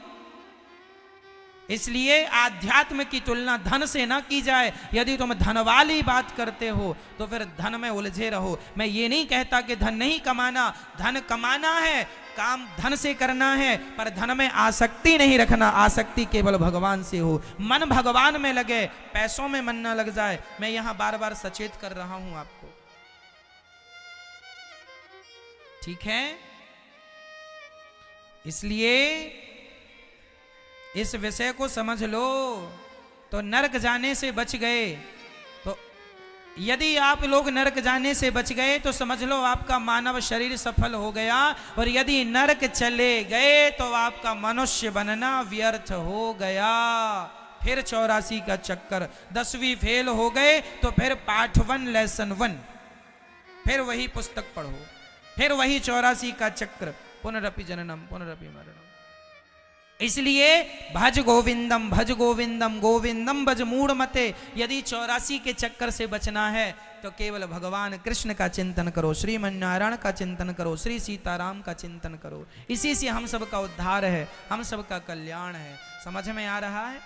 इसलिए आध्यात्म की तुलना धन से ना की जाए। यदि तुम धन वाली बात करते हो तो फिर धन में उलझे रहो। मैं ये नहीं कहता कि धन नहीं कमाना, धन कमाना है, काम धन से करना है, पर धन में आसक्ति नहीं रखना। आसक्ति केवल भगवान से हो। मन भगवान में लगे, पैसों में मन ना लग जाए। मैं यहां बार बार सचेत कर रहा हूं आपको, ठीक है? इसलिए इस विषय को समझ लो तो नरक जाने से बच गए। तो यदि आप लोग नरक जाने से बच गए तो समझ लो आपका मानव शरीर सफल हो गया, और यदि नरक चले गए तो आपका मनुष्य बनना व्यर्थ हो गया। फिर 84 का चक्कर, 10वीं फेल हो गए तो फिर पाठ 1 लेसन 1, फिर वही पुस्तक पढ़ो, फिर वही 84 का चक्र, पुनरपि जननम पुनरपि मरणम। इसलिए भज गोविंदम गोविंदम भज मूढ़ मते। यदि 84 के चक्कर से बचना है तो केवल भगवान कृष्ण का चिंतन करो, श्रीमन नारायण का चिंतन करो, श्री सीताराम का चिंतन करो। इसी से हम सबका उद्धार है, हम सबका कल्याण है। समझ में आ रहा है?